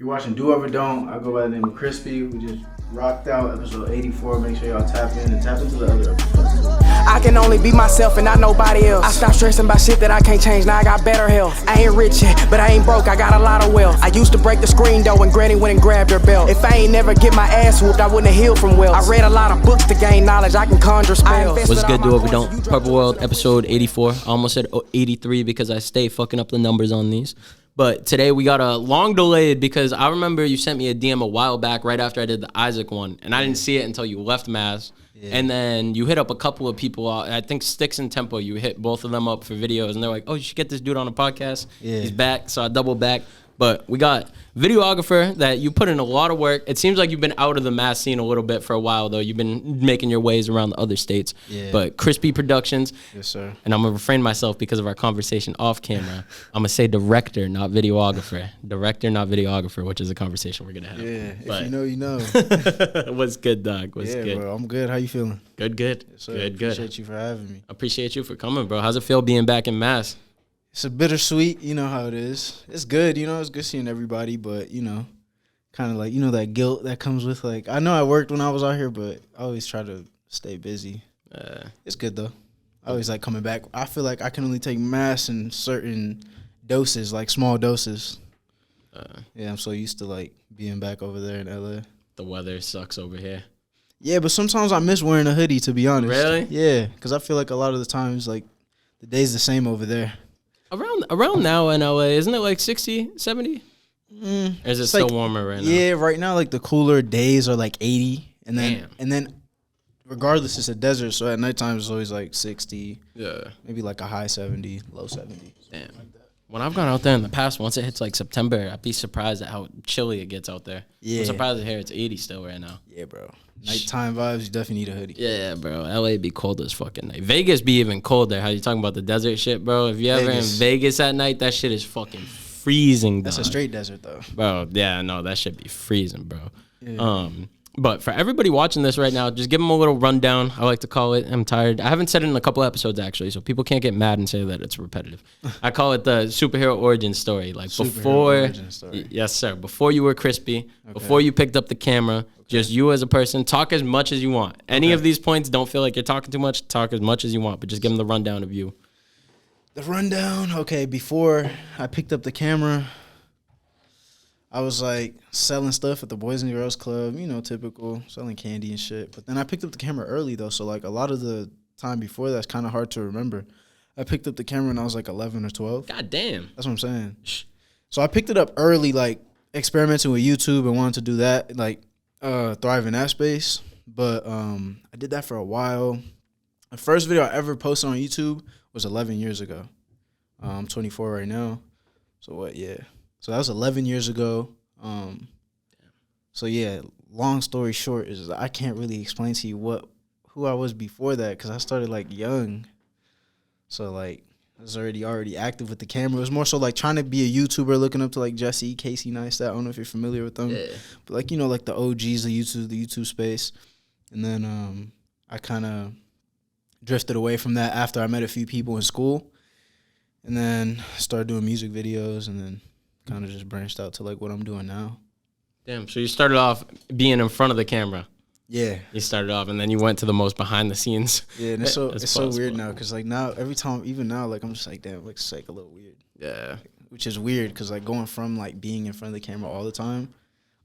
You're watching Do Over Don't. I go by the name of Krispy. We just rocked out episode 84. Make sure y'all tap in and tap into the other episodes. I can only be myself and not nobody else. I stopped stressing about shit that I can't change. Now I got better health. I ain't rich yet, but I ain't broke. I got a lot of wealth. I used to break the screen door when Granny went and grabbed her belt. If I ain't never get my ass whooped, I wouldn't have healed from wealth. I read a lot of books to gain knowledge. I can conjure spells. What's good, Do Over Don't? Purple World, episode 84. I almost said 83 because I stay fucking up the numbers on these. But today we got a long delayed because I remember you sent me a DM a while back right after I did the Isaac one. And I didn't see it until you left Mass. Yeah. And then you hit up a couple of people. I think Sticks and Tempo, you hit both of them up for videos. And they're like, oh, you should get this dude on a podcast. Yeah. He's back. So I double back. But we got videographer that you put in a lot of work. It seems like you've been out of the Mass scene a little bit for a while, though. You've been making your ways around the other states. Yeah. But Krispy Productions. Yes, sir. And I'm going to refrain myself because of our conversation off camera. I'm going to say director, not videographer. Director, not videographer, which is a conversation we're going to have. Yeah, but if you know, you know. What's good, dog? What's good? Bro, I'm good. How you feeling? Good. Yes, sir. Good. Appreciate you for having me. Appreciate you for coming, bro. How's it feel being back in Mass? It's a bittersweet, you know how it is. It's good, it's good seeing everybody, but, kind of like, that guilt that comes with, like, I know I worked when I was out here, but I always try to stay busy. It's good, though. I always like coming back. I feel like I can only take Mass in certain doses, like small doses. Yeah, I'm so used to, like, being back over there in L.A. The weather sucks over here. Yeah, but sometimes I miss wearing a hoodie, to be honest. Really? Yeah, because I feel like a lot of the times, like, the day's the same over there. Around now in LA, isn't it like 60, 70? Or is it still like, warmer right now? Yeah, right now like the cooler days are like 80, and then regardless it's a desert, so at nighttime it's always like 60. Yeah, maybe like a high 70, low 70. Damn. Like that. When I've gone out there in the past, once it hits like September, I'd be surprised at how chilly it gets out there. Yeah, I'm surprised here it's 80 still right now. Yeah, bro. Nighttime vibes, you definitely need a hoodie. Yeah, bro. LA be cold as fucking night. Vegas be even colder. How you talking about the desert shit, bro? If you ever in Vegas at night, that shit is fucking freezing, That's a straight desert, though. Bro, yeah, no, that shit be freezing, bro. Yeah. But for everybody watching this right now, just give them a little rundown. I like to call it. I'm tired. I haven't said it in a couple episodes, actually, so people can't get mad and say that it's repetitive. I call it the superhero origin story. Like origin story. Yes, sir. Before you were Krispy, before you picked up the camera, just you as a person, talk as much as you want. Any of these points, don't feel like you're talking too much. Talk as much as you want, but just give them the rundown of you. The rundown? Okay, before I picked up the camera, I was like selling stuff at the Boys and Girls Club, typical, selling candy and shit. But then I picked up the camera early, though, so like a lot of the time before that's kind of hard to remember. I picked up the camera when I was like 11 or 12. God damn. That's what I'm saying. So I picked it up early, like experimenting with YouTube and wanted to do that, like thrive in that space. But I did that for a while. The first video I ever posted on YouTube was 11 years ago. I'm 24 right now. So what, yeah. So that was 11 years ago. So yeah, long story short is I can't really explain to you who I was before that because I started like young. So like I was already active with the camera. It was more so like trying to be a YouTuber, looking up to like Jesse, Casey Neistat. I don't know if you're familiar with them. Yeah. But like, like the OGs of YouTube, the YouTube space. And then I kind of drifted away from that after I met a few people in school. And then started doing music videos and then kind of just branched out to like what I'm doing now. Damn, so you started off being in front of the camera. Yeah. You started off and then you went to the most behind the scenes. Yeah, and it's so weird now because like now, every time, even now, like I'm just like, damn, it's like a little weird. Yeah. Which is weird because like going from like being in front of the camera all the time,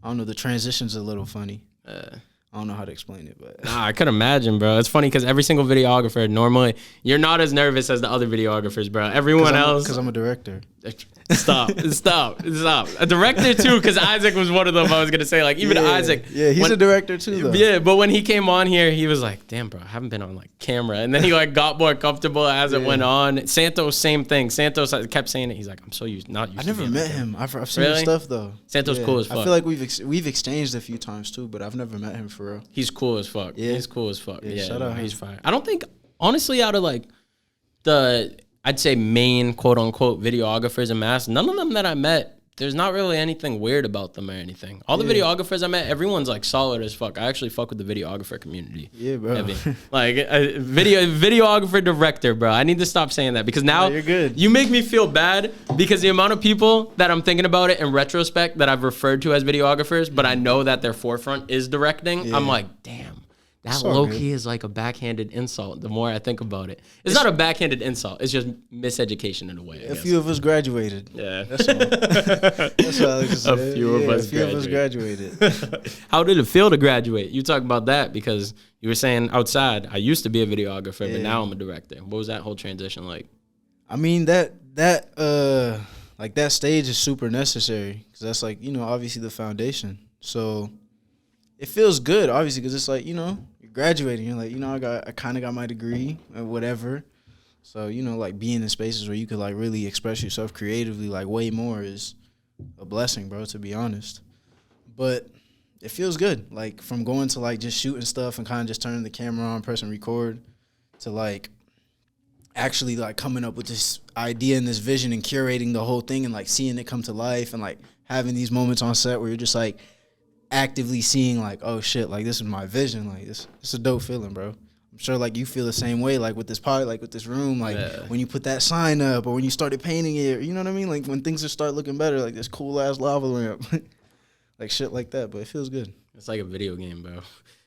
I don't know, the transition's a little funny. I don't know how to explain it, but nah, I could imagine, bro. It's funny because every single videographer, normally, you're not as nervous as the other videographers, bro. Everyone else, because I'm a director. Stop. A director too, because Isaac was one of them. I was gonna say, like, even Isaac. Yeah, he's a director too, though. Yeah, but when he came on here, he was like, "Damn, bro, I haven't been on like camera." And then he like got more comfortable as it went on. Santos, same thing. Santos kept saying it. He's like, "I'm so not used." I never met him. I've seen his stuff though. Santos cool as fuck. I feel like we've exchanged a few times too, but I've never met him for real. He's cool as fuck. Yeah, he's cool as fuck. Yeah, shout out. He's fire. I don't think, honestly, out of like I'd say main quote unquote videographers in Mass, none of them that I met there's not really anything weird about them or anything. All the videographers I met, everyone's like solid as fuck. I actually fuck with the videographer community. Yeah, bro. Like videographer director, bro. I need to stop saying that because now you're good. You make me feel bad because the amount of people that I'm thinking about it in retrospect that I've referred to as videographers, but I know that their forefront is directing. Yeah. I'm like, damn. That low-key is like a backhanded insult the more I think about it. It's not a backhanded insult. It's just miseducation in a way, A few of us graduated. Yeah. That's all. That's all I like to say. A few of us graduated. How did it feel to graduate? You talk about that because you were saying outside, I used to be a videographer, but now I'm a director. What was that whole transition like? I mean, that stage is super necessary because that's like, you know, obviously the foundation. So it feels good, obviously, because it's like, you know, you're graduating. You're like, you know, I kind of got my degree or whatever. So, you know, like being in spaces where you could like really express yourself creatively, like way more is a blessing, bro, to be honest. But it feels good, like from going to like just shooting stuff and kind of just turning the camera on, pressing record, to like actually like coming up with this idea and this vision and curating the whole thing and like seeing it come to life and like having these moments on set where you're just like actively seeing like, oh shit, like this is my vision, like this it's a dope feeling, bro. I'm sure like you feel the same way, like with this pod, like with this room, like when you put that sign up or when you started painting it, you know what I mean, like when things just start looking better, like this cool ass lava lamp. Like shit like that, but it feels good. It's like a video game, bro.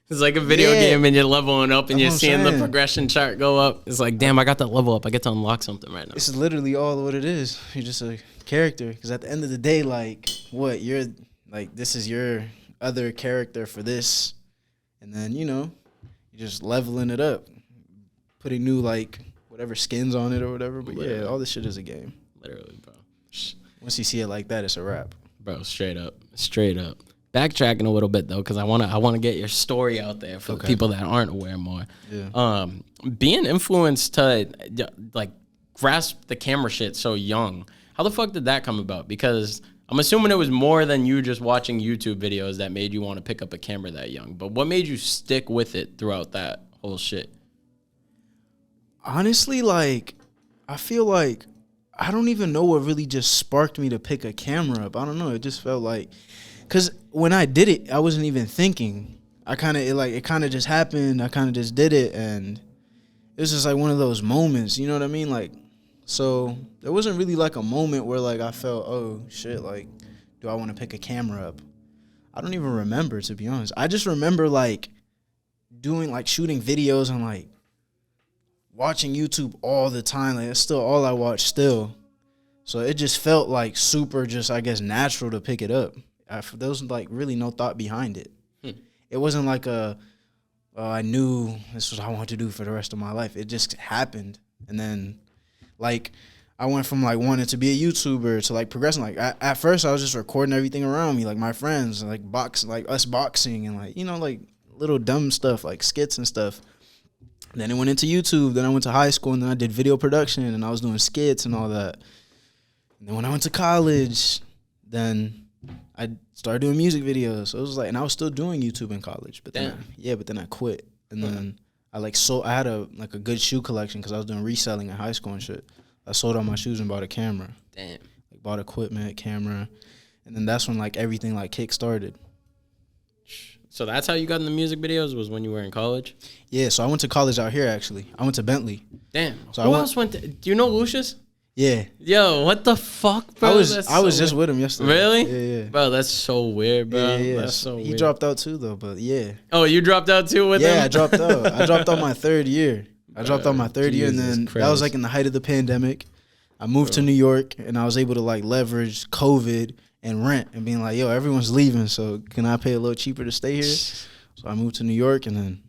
It's like a video game and you're leveling up and you're seeing the progression chart go up. It's like, damn, I got that level up. I get to unlock something right now. This is literally all what it is. You're just a character. Because at the end of the day, like, what? You're, like, this is your other character for this. And then, you know, you're just leveling it up. Putting new, like, whatever skins on it or whatever. But yeah, all this shit is a game. Literally, bro. Once you see it like that, it's a wrap. Bro, straight up. Straight up. Backtracking a little bit though, because I wanna get your story out there for the people that aren't aware more. Yeah. Being influenced to like grasp the camera shit so young, how the fuck did that come about? Because I'm assuming it was more than you just watching YouTube videos that made you want to pick up a camera that young. But what made you stick with it throughout that whole shit? Honestly, like I feel like I don't even know what really just sparked me to pick a camera up. I don't know. It just felt like. Because when I did it, I wasn't even thinking. It kind of just happened. I kind of just did it, and it was just like one of those moments, you know what I mean? Like, so there wasn't really like a moment where like I felt, oh shit, like, do I want to pick a camera up? I don't even remember, to be honest. I just remember like doing like shooting videos and like watching YouTube all the time. Like, it's still all I watch still. So it just felt like super, just I guess natural to pick it up. There was like really no thought behind it. It wasn't like I knew this was what I wanted to do for the rest of my life. It just happened. And then like I went from like wanting to be a YouTuber to like progressing. Like at first I was just recording everything around me, like my friends, like us boxing and like, you know, like little dumb stuff like skits and stuff. And then it went into YouTube. Then I went to high school and then I did video production and I was doing skits and all that. And then when I went to college, then I started doing music videos. So it was like, and I was still doing YouTube in college, but then I quit. And then I had a good shoe collection because I was doing reselling in high school and shit. I sold all my shoes and bought a camera. Damn. Like bought equipment, camera, and then that's when like everything like kick started. So that's how you got in the music videos, was when you were in college? Yeah. So I went to college out here actually. I went to Bentley. Damn. So who else went to? Do you know Lucius? Yeah. Yo, what the fuck, bro? I was just with him yesterday. Really? Yeah. Bro, that's so weird, bro. Yeah. That's so weird. He dropped out too, though, but yeah. Oh, you dropped out too with him? Yeah, I dropped out. I dropped out my third year. And then that was like in the height of the pandemic. I moved to New York, and I was able to like leverage COVID and rent and being like, yo, everyone's leaving, so can I pay a little cheaper to stay here? So I moved to New York, and then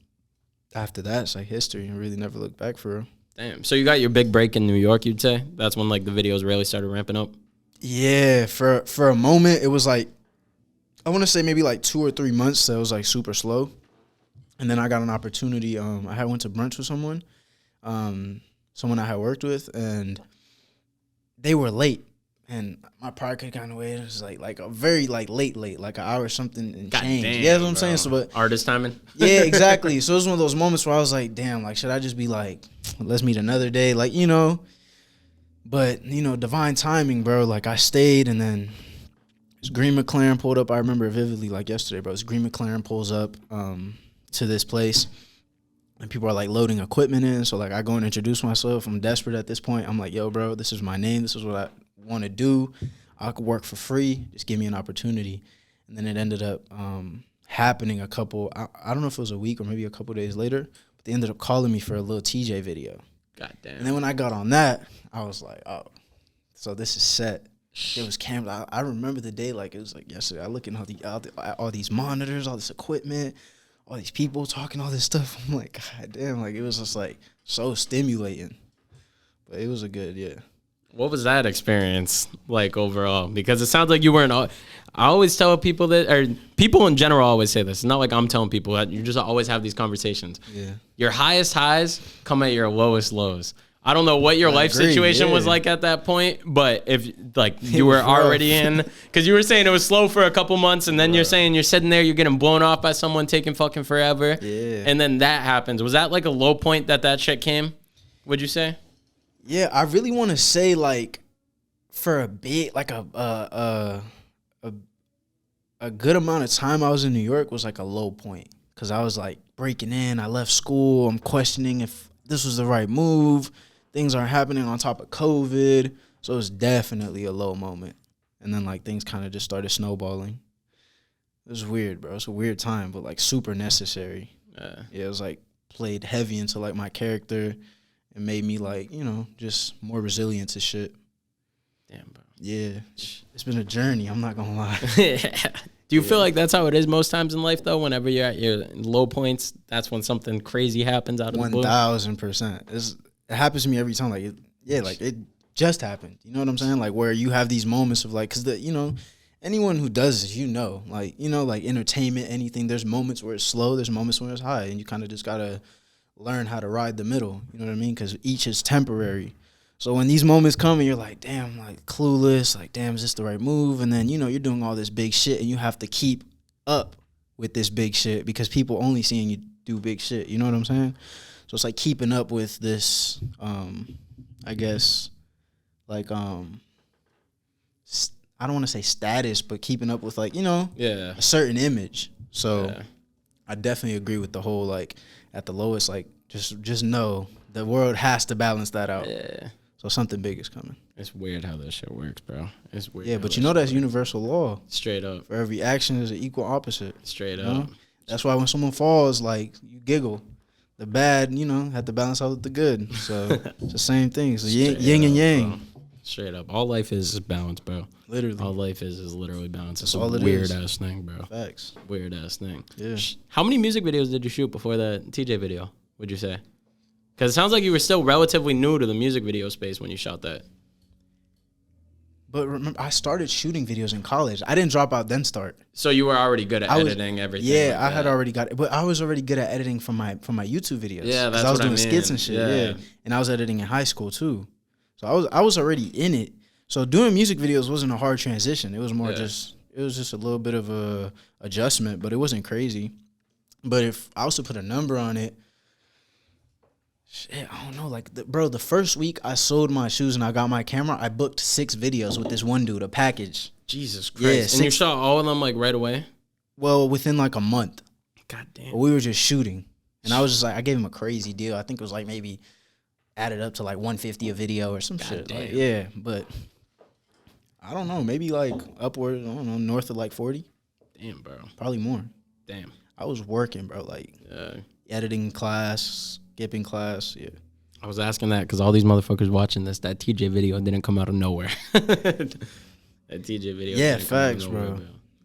after that, it's like history. I really never looked back for real. Damn. So you got your big break in New York, you'd say? That's when like the videos really started ramping up? Yeah, for a moment, it was like, I want to say maybe like 2 or 3 months that was like super slow. And then I got an opportunity. I had went to brunch with someone I had worked with, and they were late. And my park had gotten away. It was like a very like late, like an hour or something and change. Damn, yeah, that's what I'm saying. So, but artist timing. Yeah, exactly. So it was one of those moments where I was like, damn, like should I just be like, let's meet another day, like, you know. But you know, divine timing, bro. Like I stayed, and then This green McLaren pulled up. I remember it vividly like yesterday, bro. This green McLaren pulls up to this place. And people are, like, loading equipment in. So, like, I go and introduce myself. I'm desperate at this point. I'm like, yo, bro, this is my name. This is what I want to do. I could work for free. Just give me an opportunity. And then it ended up happening I don't know if it was a week or maybe a couple days later. But they ended up calling me for a Lil TJay video. Goddamn. And then when I got on that, I was like, oh, so this is set. It was camera. I remember the day like it was like yesterday. I look at all these monitors, all this equipment, all these people talking all this stuff. I'm like, God damn, like it was just like so stimulating. But it was a good, yeah. What was that experience like overall? Because it sounds like you weren't. I always tell people that, or people in general always say this. It's not like I'm telling people that. You just always have these conversations. Yeah. Your highest highs come at your lowest lows. I don't know what your life situation was like at that point, but if like you were already in, because you were saying it was slow for a couple months, and then you're saying you're sitting there, you're getting blown off by someone taking fucking forever. Yeah. And then that happens. Was that like a low point that shit came? Would you say? Yeah, I really want to say like for a bit, like a good amount of time I was in New York was like a low point because I was like breaking in. I left school. I'm questioning if this was the right move. Things aren't happening on top of COVID. So it was definitely a low moment. And then like things kind of just started snowballing. It was weird, bro. It's a weird time, but like super necessary. Yeah, it was like played heavy into like my character. It made me like, you know, just more resilient to shit. Damn, bro. Yeah. It's been a journey, I'm not gonna lie. Do you feel like that's how it is most times in life, though? Whenever you're at your low points, that's when something crazy happens out of the blue? 1,000%. It happens to me every time. Like, it just happened. You know what I'm saying? Like, where you have these moments of, like, because, you know, anyone who does this, like entertainment, anything, there's moments where it's slow, there's moments where it's high, and you kind of just got to learn how to ride the middle. You know what I mean? Because each is temporary. So when these moments come and you're like, damn, like clueless, like, damn, is this the right move? And then, you know, you're doing all this big shit and you have to keep up with this big shit because people only seeing you do big shit. You know what I'm saying? So it's like keeping up with this, I guess, like, I don't want to say status, but keeping up with, like, you know, a certain image. So I definitely agree with the whole, like, at the lowest, like, just know the world has to balance that out. Yeah. So something big is coming. It's weird how that shit works, bro. It's weird. Yeah, but you know that's universal law. Straight up. For every action, there's an equal opposite. Straight up. Know? That's why when someone falls, like, you giggle. The bad, you know, have to balance out with the good. So it's the same thing. So yin and yang. Bro. Straight up. All life is balance, bro. Literally. All life is literally balance. It's all a weird-ass thing, bro. Facts. Weird-ass thing. Yeah. How many music videos did you shoot before the TJay video, would you say? Because it sounds like you were still relatively new to the music video space when you shot that. But remember, I started shooting videos in college. I didn't drop out then start. So you were already good at editing everything. Yeah, I had already got it. But I was already good at editing from my YouTube videos. Yeah, that's what I was doing mean. skits and shit. Yeah. And I was editing in high school too. So I was already in it. So doing music videos wasn't a hard transition. It was more it was just a little bit of a adjustment, but it wasn't crazy. But if I was to put a number on it, shit, I don't know. Like, the first week I sold my shoes and I got my camera, I booked 6 videos with this one dude, a package. Jesus Christ. And you shot all of them, like, right away? Well, within, like, a month. God damn. But we were just shooting. And I was just like, I gave him a crazy deal. I think it was, like, maybe added up to, like, $150 a video or some shit. Like, yeah, but I don't know. Maybe, like, upward, I don't know, north of, like, 40. Damn, bro. Probably more. Damn. I was working, bro, like, editing class, skipping class, yeah. I was asking that because all these motherfuckers watching this, that TJ video didn't come out of nowhere. That TJ video. Yeah, facts, bro.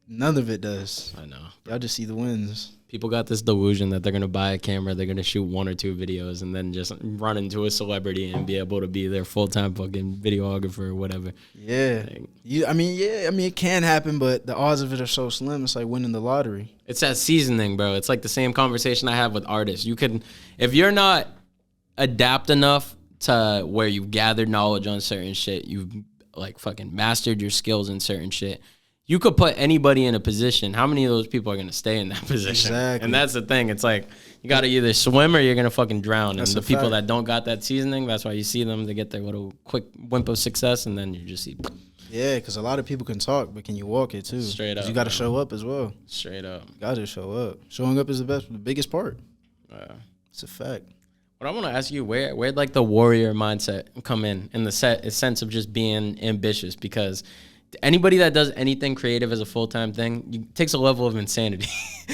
None of it does. I know. Y'all just see the wins. People got this delusion that they're going to buy a camera, they're going to shoot 1 or 2 videos, and then just run into a celebrity and be able to be their full-time fucking videographer or whatever. Yeah. I mean, it can happen, but the odds of it are so slim. It's like winning the lottery. It's that seasoning, bro. It's like the same conversation I have with artists. You can, if you're not adapt enough to where you've gathered knowledge on certain shit, you've like fucking mastered your skills in certain shit, you could put anybody in a position. How many of those people are going to stay in that position? Exactly. And that's the thing. It's like you got to either swim or you're going to fucking drown. That's and the people that don't got that seasoning, that's why you see them. They get their little quick wimp of success, and then you just see. Yeah, because a lot of people can talk, but can you walk it too? Straight up. You got to show up as well. Straight up. You got to show up. Showing up is the biggest part. It's a fact. But I want to ask you, where'd like the warrior mindset come in the sense of just being ambitious? Because anybody that does anything creative as a full-time thing, it takes a level of insanity.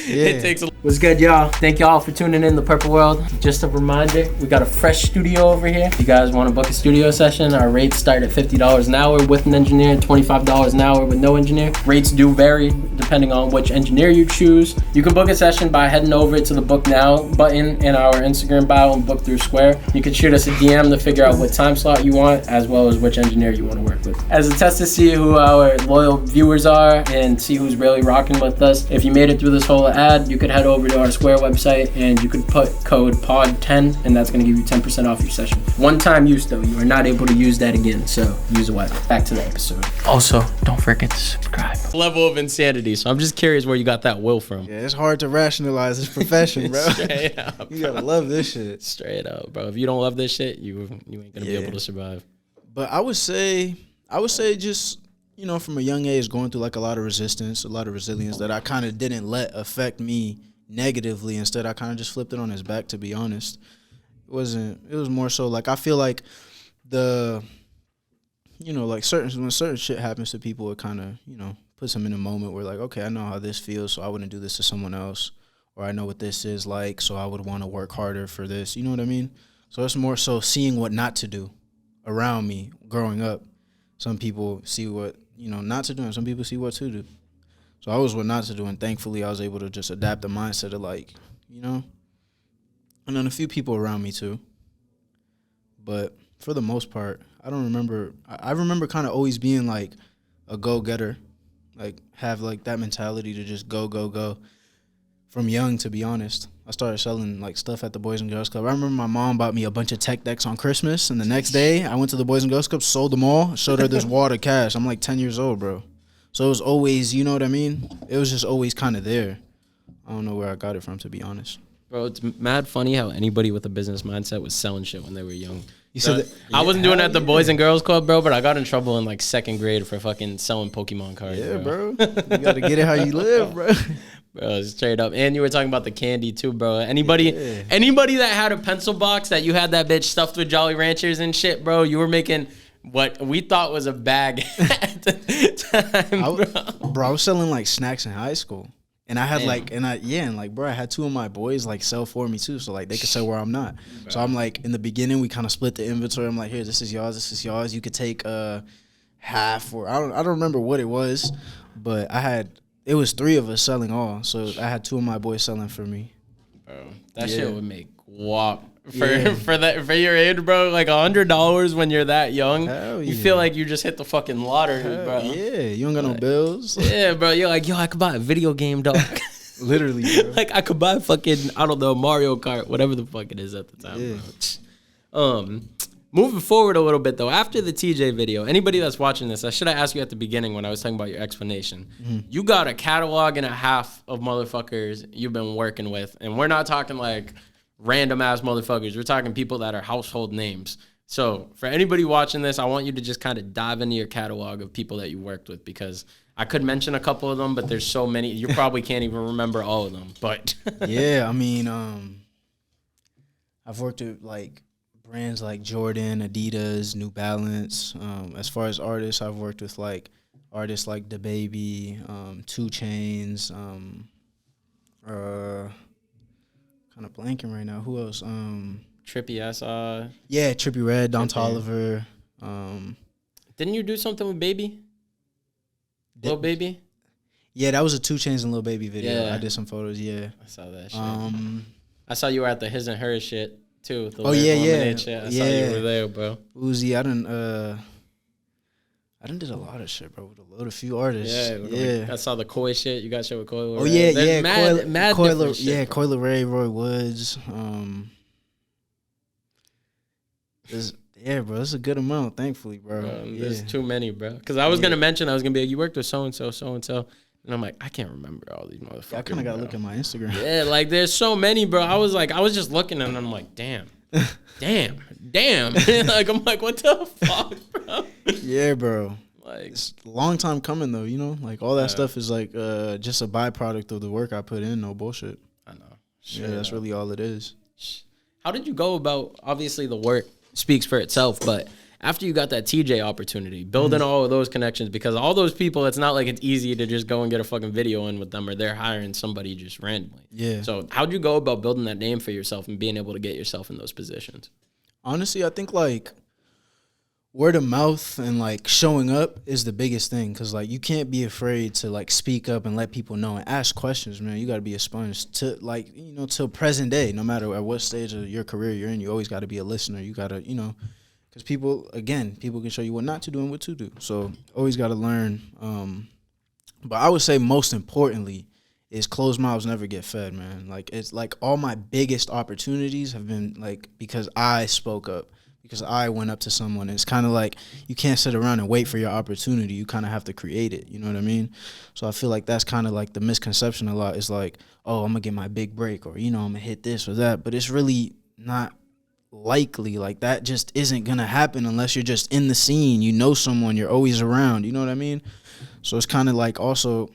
Yeah. What's good, y'all? Thank y'all for tuning in to Purple World. Just a reminder, we got a fresh studio over here. If you guys want to book a studio session, our rates start at $50 an hour with an engineer, $25 an hour with no engineer. Rates do vary depending on which engineer you choose. You can book a session by heading over to the Book Now button in our Instagram bio and book through Square. You can shoot us a DM to figure out what time slot you want, as well as which engineer you want to work with. As a test to see who our loyal viewers are and see who's really rocking with us, if you made it through this whole ad, you could head over to our Square website and you could put code POD10 and that's going to give you 10% off your session. One time use though, you are not able to use that again, so use it wisely. Back to the episode. Also, don't forget to subscribe. Level of insanity, so I'm just curious where you got that will from. Yeah, it's hard to rationalize this profession, bro. Straight up, you gotta love this shit. Straight up, bro. If you don't love this shit, you ain't gonna be able to survive. But I would say just, you know, from a young age, going through like a lot of resistance, a lot of resilience that I kind of didn't let affect me negatively. Instead, I kind of just flipped it on his back, to be honest. It was more so like, I feel like when certain shit happens to people, it kind of, you know, puts them in a moment where like, okay, I know how this feels, so I wouldn't do this to someone else. Or I know what this is like, so I would want to work harder for this. You know what I mean? So it's more so seeing what not to do around me growing up. Some people see what, you know, not to do, and some people see what to do. So I was what not to do, and thankfully I was able to just adapt the mindset of like, you know, and then a few people around me too. But for the most part, I remember kind of always being like a go-getter, like have like that mentality to just go from young, to be honest. I started selling like stuff at the Boys and Girls Club. I remember my mom bought me a bunch of tech decks on Christmas, and the next day I went to the Boys and Girls Club, sold them all, showed her this wad of cash. I'm like 10 years old, bro. So it was always, you know what I mean? It was just always kind of there. I don't know where I got it from, to be honest. Bro, it's mad funny how anybody with a business mindset was selling shit when they were young. You said that, I wasn't doing it at the Boys and Girls Club, bro, but I got in trouble in like second grade for fucking selling Pokemon cards. Yeah, bro. You got to get it how you live, bro. Bro, straight up. And you were talking about the candy too, bro. Anybody that had a pencil box that you had that bitch stuffed with Jolly Ranchers and shit, bro, you were making what we thought was a bag at the time, bro. I was selling like snacks in high school. And I had I had two of my boys like sell for me too, so like they could sell where I'm not. Bro. So I'm like, in the beginning we kind of split the inventory. I'm like, here, this is yours. You could take half, or I don't remember what it was, but it was three of us selling all. So I had two of my boys selling for me. Bro, that shit would make guap. For your age, bro, like $100 when you're that young, you feel like you just hit the fucking lottery, bro. Yeah, you don't got no bills. Yeah, bro, you're like, yo, I could buy a video game, dog. Literally, bro. Like I could buy fucking, I don't know, Mario Kart, whatever the fuck it is at the time, bro. Moving forward a little bit though, after the TJay video, anybody that's watching this, I should have asked you at the beginning when I was talking about your explanation. Mm-hmm. You got a catalog and a half of motherfuckers you've been working with, and we're not talking like random ass motherfuckers. We're talking people that are household names. So for anybody watching this, I want you to just kind of dive into your catalog of people that you worked with, because I could mention a couple of them, but there's so many, you probably can't even remember all of them. But yeah, I mean, I've worked with like brands like Jordan, Adidas, New Balance. As far as artists, I've worked with like artists like DaBaby, 2 Chainz, kind of blanking right now. Who else? Trippe, I saw. Yeah, Trippe Red, Don Toliver. Didn't you do something with Baby? Lil Baby? Yeah, that was a 2 Chainz and Lil Baby video. Yeah. I did some photos, yeah. I saw that shit. I saw you were at the His and Hers shit, too. The yeah. Shit. I saw you were there, bro. Uzi, I done did a lot of shit, bro, with a few artists. Yeah. I saw the Koi shit. You got shit with Koi Leray. Oh, yeah, There's mad Koi Leray, Roy Woods. Bro, it's a good amount, thankfully, bro. There's too many, bro. Because I was going to mention, be like, you worked with so-and-so. And I'm like, I can't remember all these motherfuckers. Yeah, I kind of got to look at my Instagram. Yeah, like, there's so many, bro. I was just looking and I'm like, damn. Like, I'm like, what the fuck, bro? Yeah, bro. Like, it's a long time coming though, you know? Like all that stuff is like just a byproduct of the work I put in, no bullshit. I know. Yeah, that's really all it is. How did you go about, obviously the work speaks for itself, but after you got that TJay opportunity, building all of those connections, because all those people, it's not like it's easy to just go and get a fucking video in with them, or they're hiring somebody just randomly. Yeah. So how'd you go about building that name for yourself and being able to get yourself in those positions? Honestly, I think like word of mouth and like showing up is the biggest thing, because like you can't be afraid to like speak up and let people know and ask questions, man. You got to be a sponge to like, you know, till present day, no matter at what stage of your career you're in, you always got to be a listener. You got to, you know, because people can show you what not to do and what to do. So always got to learn. But I would say most importantly is closed mouths never get fed, man. Like it's like all my biggest opportunities have been like because I spoke up, because I went up to someone. It's kind of like you can't sit around and wait for your opportunity. You kind of have to create it. You know what I mean? So I feel like that's kind of like the misconception a lot. It's like, oh, I'm going to get my big break, or, you know, I'm going to hit this or that. But it's really not likely. Like that just isn't going to happen unless you're just in the scene. You know someone, you're always around. You know what I mean? So it's kind of like also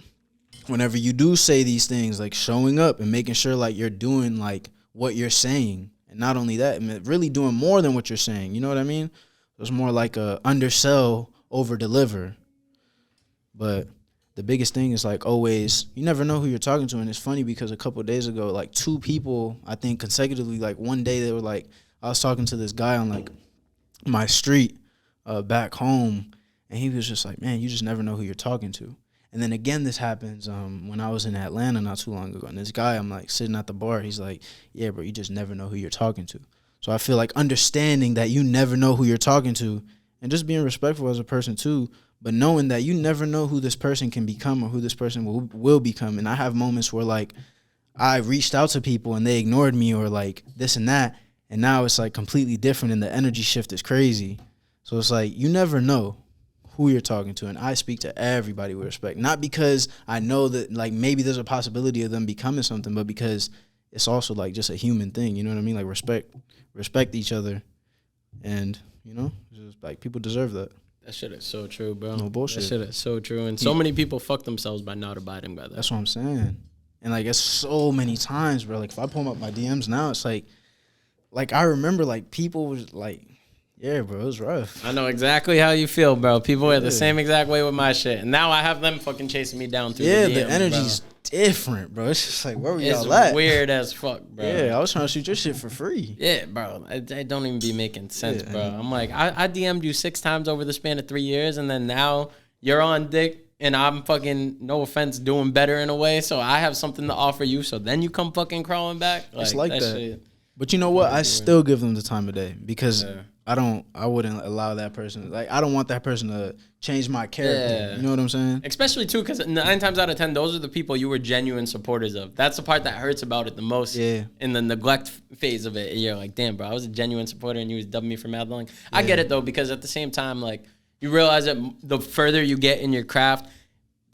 whenever you do say these things, like showing up and making sure like you're doing like what you're saying. And not only that, I mean, really doing more than what you're saying. You know what I mean? It's more like a undersell, over deliver. But the biggest thing is like always, you never know who you're talking to. And it's funny because a couple of days ago, like 2 people, I think consecutively, like one day they were like, I was talking to this guy on like my street back home. And he was just like, man, you just never know who you're talking to. And then again, this happens when I was in Atlanta not too long ago. And this guy, I'm like sitting at the bar. He's like, yeah, bro, you just never know who you're talking to. So I feel like understanding that you never know who you're talking to and just being respectful as a person too, but knowing that you never know who this person can become or who this person will become. And I have moments where like I reached out to people and they ignored me or like this and that. And now it's like completely different and the energy shift is crazy. So it's like you never know who you're talking to, and I speak to everybody with respect, not because I know that like maybe there's a possibility of them becoming something, but because it's also like just a human thing, you know what I mean? Like respect each other, and you know, just like people deserve that. That shit is so true, bro. No bullshit. That shit is so true, and so many people fuck themselves by not abiding by that. That's what I'm saying, and like it's so many times, bro. Like if I pull up my DMs now, it's like I remember like people was like, yeah, bro, it was rough. I know exactly how you feel, bro. People are the same exact way with my shit. And now I have them fucking chasing me down through the DMs, the energy's different, bro. It's just like, where were y'all at? at? It's weird as fuck, bro. Yeah, I was trying to shoot your shit for free. Yeah, bro. It don't even be making sense, bro. I'm like, I DM'd you 6 times over the span of 3 years, and then now you're on dick, and I'm fucking, no offense, doing better in a way, so I have something to offer you, so then you come fucking crawling back? It's like that. Shit. But you know what? I still give them the time of day because I wouldn't allow that person. Like, I don't want that person to change my character. Yeah. You know what I'm saying? Especially, too, because 9 times out of 10, those are the people you were genuine supporters of. That's the part that hurts about it the most in the neglect phase of it. You're like, damn, bro, I was a genuine supporter and you was dubbing me for mad long. I get it, though, because at the same time, like, you realize that the further you get in your craft,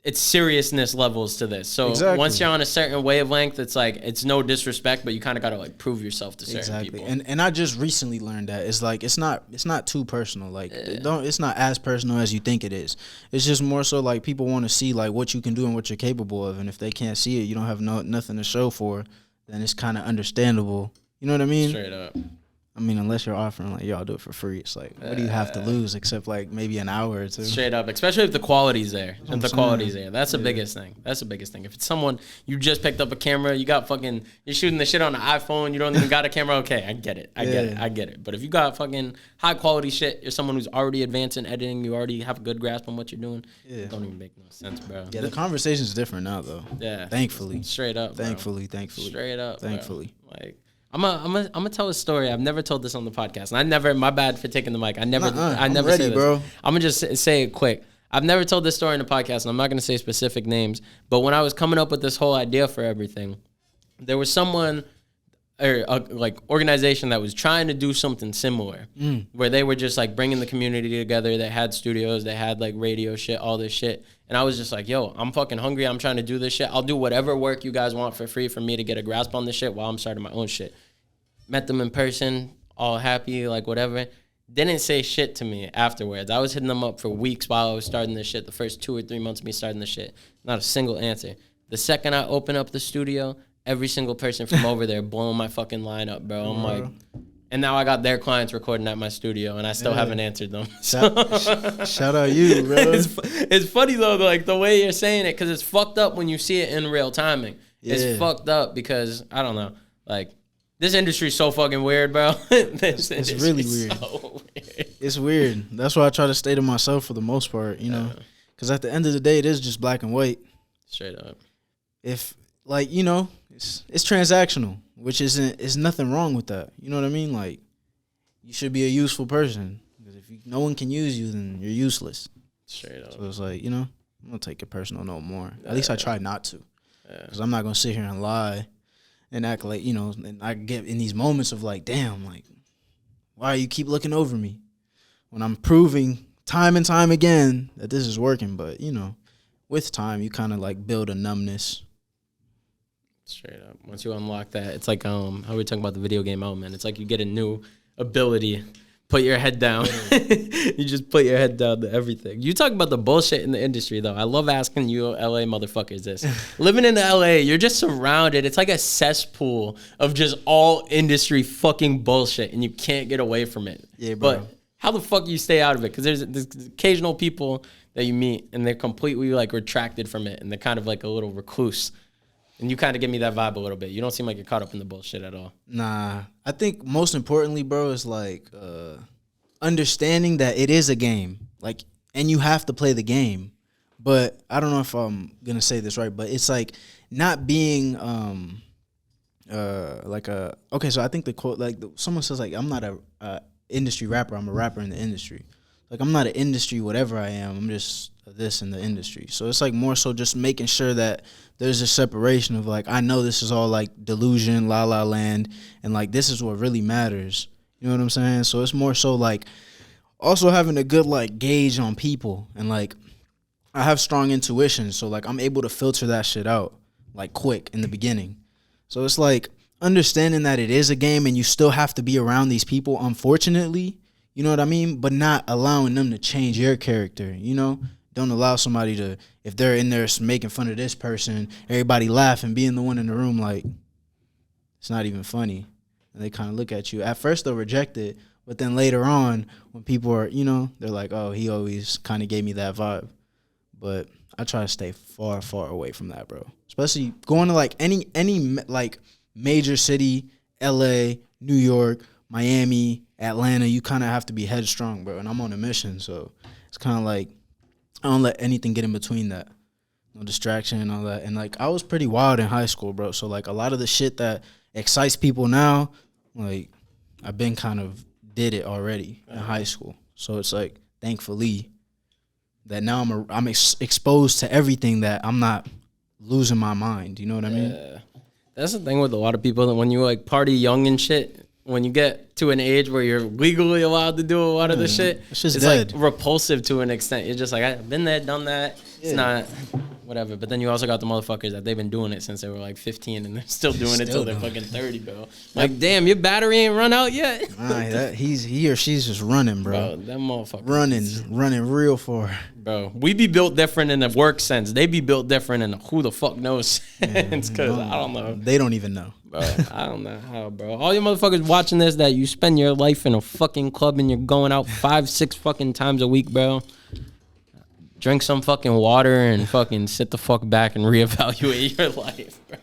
it's seriousness levels to this. So once you're on a certain wavelength, it's like, it's no disrespect, but you kind of got to like prove yourself to certain people. And I just recently learned that it's like, it's not too personal. Like it's not as personal as you think it is. It's just more so like people want to see like what you can do and what you're capable of. And if they can't see it, you don't have nothing to show for, then it's kind of understandable. You know what I mean? Straight up. I mean, unless you're offering, like, yo, I'll do it for free. It's like, what do you have to lose except, like, maybe an hour or 2? Straight up, especially if the quality's there. If the quality's there. That's the biggest thing. That's the biggest thing. If it's someone, you just picked up a camera, you got fucking, you're shooting the shit on an iPhone, you don't even got a camera, okay, I get it. I get it. But if you got fucking high quality shit, you're someone who's already advanced in editing, you already have a good grasp on what you're doing, it don't even make no sense, bro. Yeah, the conversation's different now, though. Yeah. Thankfully. Straight up, bro. Thankfully. Straight up, Thankfully. Bro. Like, I'm gonna tell a story. I've never told this on the podcast, and my bad for taking the mic. I never ready, say this. Bro. I'm gonna just say it quick. I've never told this story in the podcast, and I'm not gonna say specific names. But when I was coming up with this whole idea for everything, there was someone or like organization that was trying to do something similar, where they were just like bringing the community together. They had studios, they had like radio shit, all this shit. And I was just like, yo, I'm fucking hungry. I'm trying to do this shit. I'll do whatever work you guys want for free for me to get a grasp on this shit while I'm starting my own shit. Met them in person, all happy, like whatever. didn't say shit to me afterwards. I was hitting them up for weeks while I was starting this shit. The first 2 or 3 months of me starting this shit, not a single answer. The second I open up the studio, every single person from over there blowing my fucking line up, bro. I'm like, and now I got their clients recording at my studio, and I still haven't answered them. Shout out you, bro. It's funny though, like the way you're saying it, because it's fucked up when you see it in real timing. Yeah. It's fucked up because I don't know, like this industry's so fucking weird, bro. It's really weird. So weird. It's weird. That's why I try to stay to myself for the most part, you know, because at the end of the day, it is just black and white. Straight up. If like, you know, it's transactional, which is nothing wrong with that. You know what I mean? Like, you should be a useful person, because if no one can use you, then you're useless. Straight up. So it's like, you know, I'm gonna take it personal no more. At least I try not to, because I'm not gonna sit here and lie and act like, you know, and I get in these moments of like, damn, like, why you keep looking over me when I'm proving time and time again that this is working. But you know, with time, you kind of like build a numbness. Straight up. Once you unlock that, it's like how we were talking about the video game element. It's like you get a new ability. Put your head down. You just put your head down to everything. You talk about the bullshit in the industry, though. I love asking you LA motherfuckers this. Living in LA, you're just surrounded. It's like a cesspool of just all industry fucking bullshit, and you can't get away from it. Yeah, bro. But how the fuck you stay out of it? Because there's occasional people that you meet, and they're completely like retracted from it, and they're kind of like a little recluse. And you kind of give me that vibe a little bit. You don't seem like you're caught up in the bullshit at all. Nah. I think most importantly, bro, is like understanding that it is a game. Like, and you have to play the game. But I don't know if I'm going to say this right, but it's like not being okay, so I think the quote, like someone says like, I'm not a industry rapper, I'm a rapper in the industry. Like, I'm not an industry whatever I am, I'm just this in the industry. So it's like more so just making sure that there's a separation of like, I know this is all like delusion, la la land, and like this is what really matters. You know what I'm saying? So it's more so like also having a good like gauge on people, and like I have strong intuition, so like I'm able to filter that shit out like quick in the beginning. So it's like understanding that it is a game and you still have to be around these people, unfortunately, you know what I mean? But not allowing them to change your character, you know? Don't allow somebody to, if they're in there making fun of this person, everybody laugh and being the one in the room like, it's not even funny. And they kind of look at you. At first they'll reject it, but then later on when people are, you know, they're like, oh, he always kind of gave me that vibe. But I try to stay far, far away from that, bro. Especially going to like any like major city, LA, New York, Miami, Atlanta, you kind of have to be headstrong, bro. And I'm on a mission, so it's kind of like I don't let anything get in between that. No distraction and all that. And like I was pretty wild in high school, bro. So like a lot of the shit that excites people now, like I've been kind of did it already in high school. So it's like thankfully that now I'm exposed to everything, that I'm not losing my mind. You know what I mean? Yeah. That's the thing with a lot of people, that when you like party young and shit, when you get to an age where you're legally allowed to do a lot of the shit, it's dead. Like repulsive to an extent. You're just like, I've been there, done that. It's not whatever. But then you also got the motherfuckers that they've been doing it since they were like 15 and they're still doing it till they're fucking 30, bro. Like, damn, your battery ain't run out yet. Nah, he or she's just running, bro. That motherfucker running real far. Bro, we be built different in the work sense. They be built different in the who the fuck knows sense. Because I don't know. They don't even know. Bro, I don't know how, bro. All you motherfuckers watching this that you spend your life in a fucking club and you're going out 5-6 fucking times a week, bro. Drink some fucking water and fucking sit the fuck back and reevaluate your life, bro.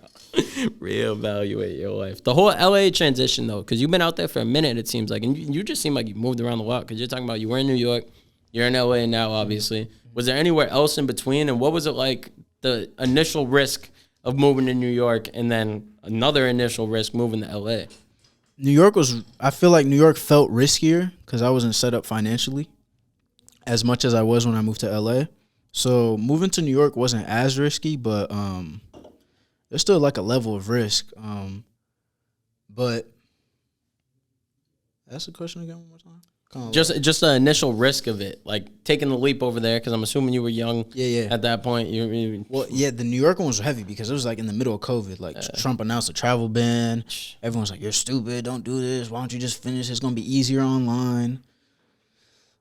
Reevaluate your life. The whole LA transition, though, because you've been out there for a minute, it seems like. And you just seem like you moved around the lot, because you're talking about you were in New York. You're in LA now, obviously. Was there anywhere else in between? And what was it like, the initial risk of moving to New York and then another initial risk moving to LA? I feel like New York felt riskier because I wasn't set up financially as much as I was when I moved to LA. So moving to New York wasn't as risky, but there's still like a level of risk. But ask the question again one more time. Just the initial risk of it, like taking the leap over there, because I'm assuming you were young at that point. Well, yeah, the New York one was heavy because it was like in the middle of COVID. Like Trump announced a travel ban. Everyone's like, you're stupid, don't do this. Why don't you just finish? It's going to be easier online.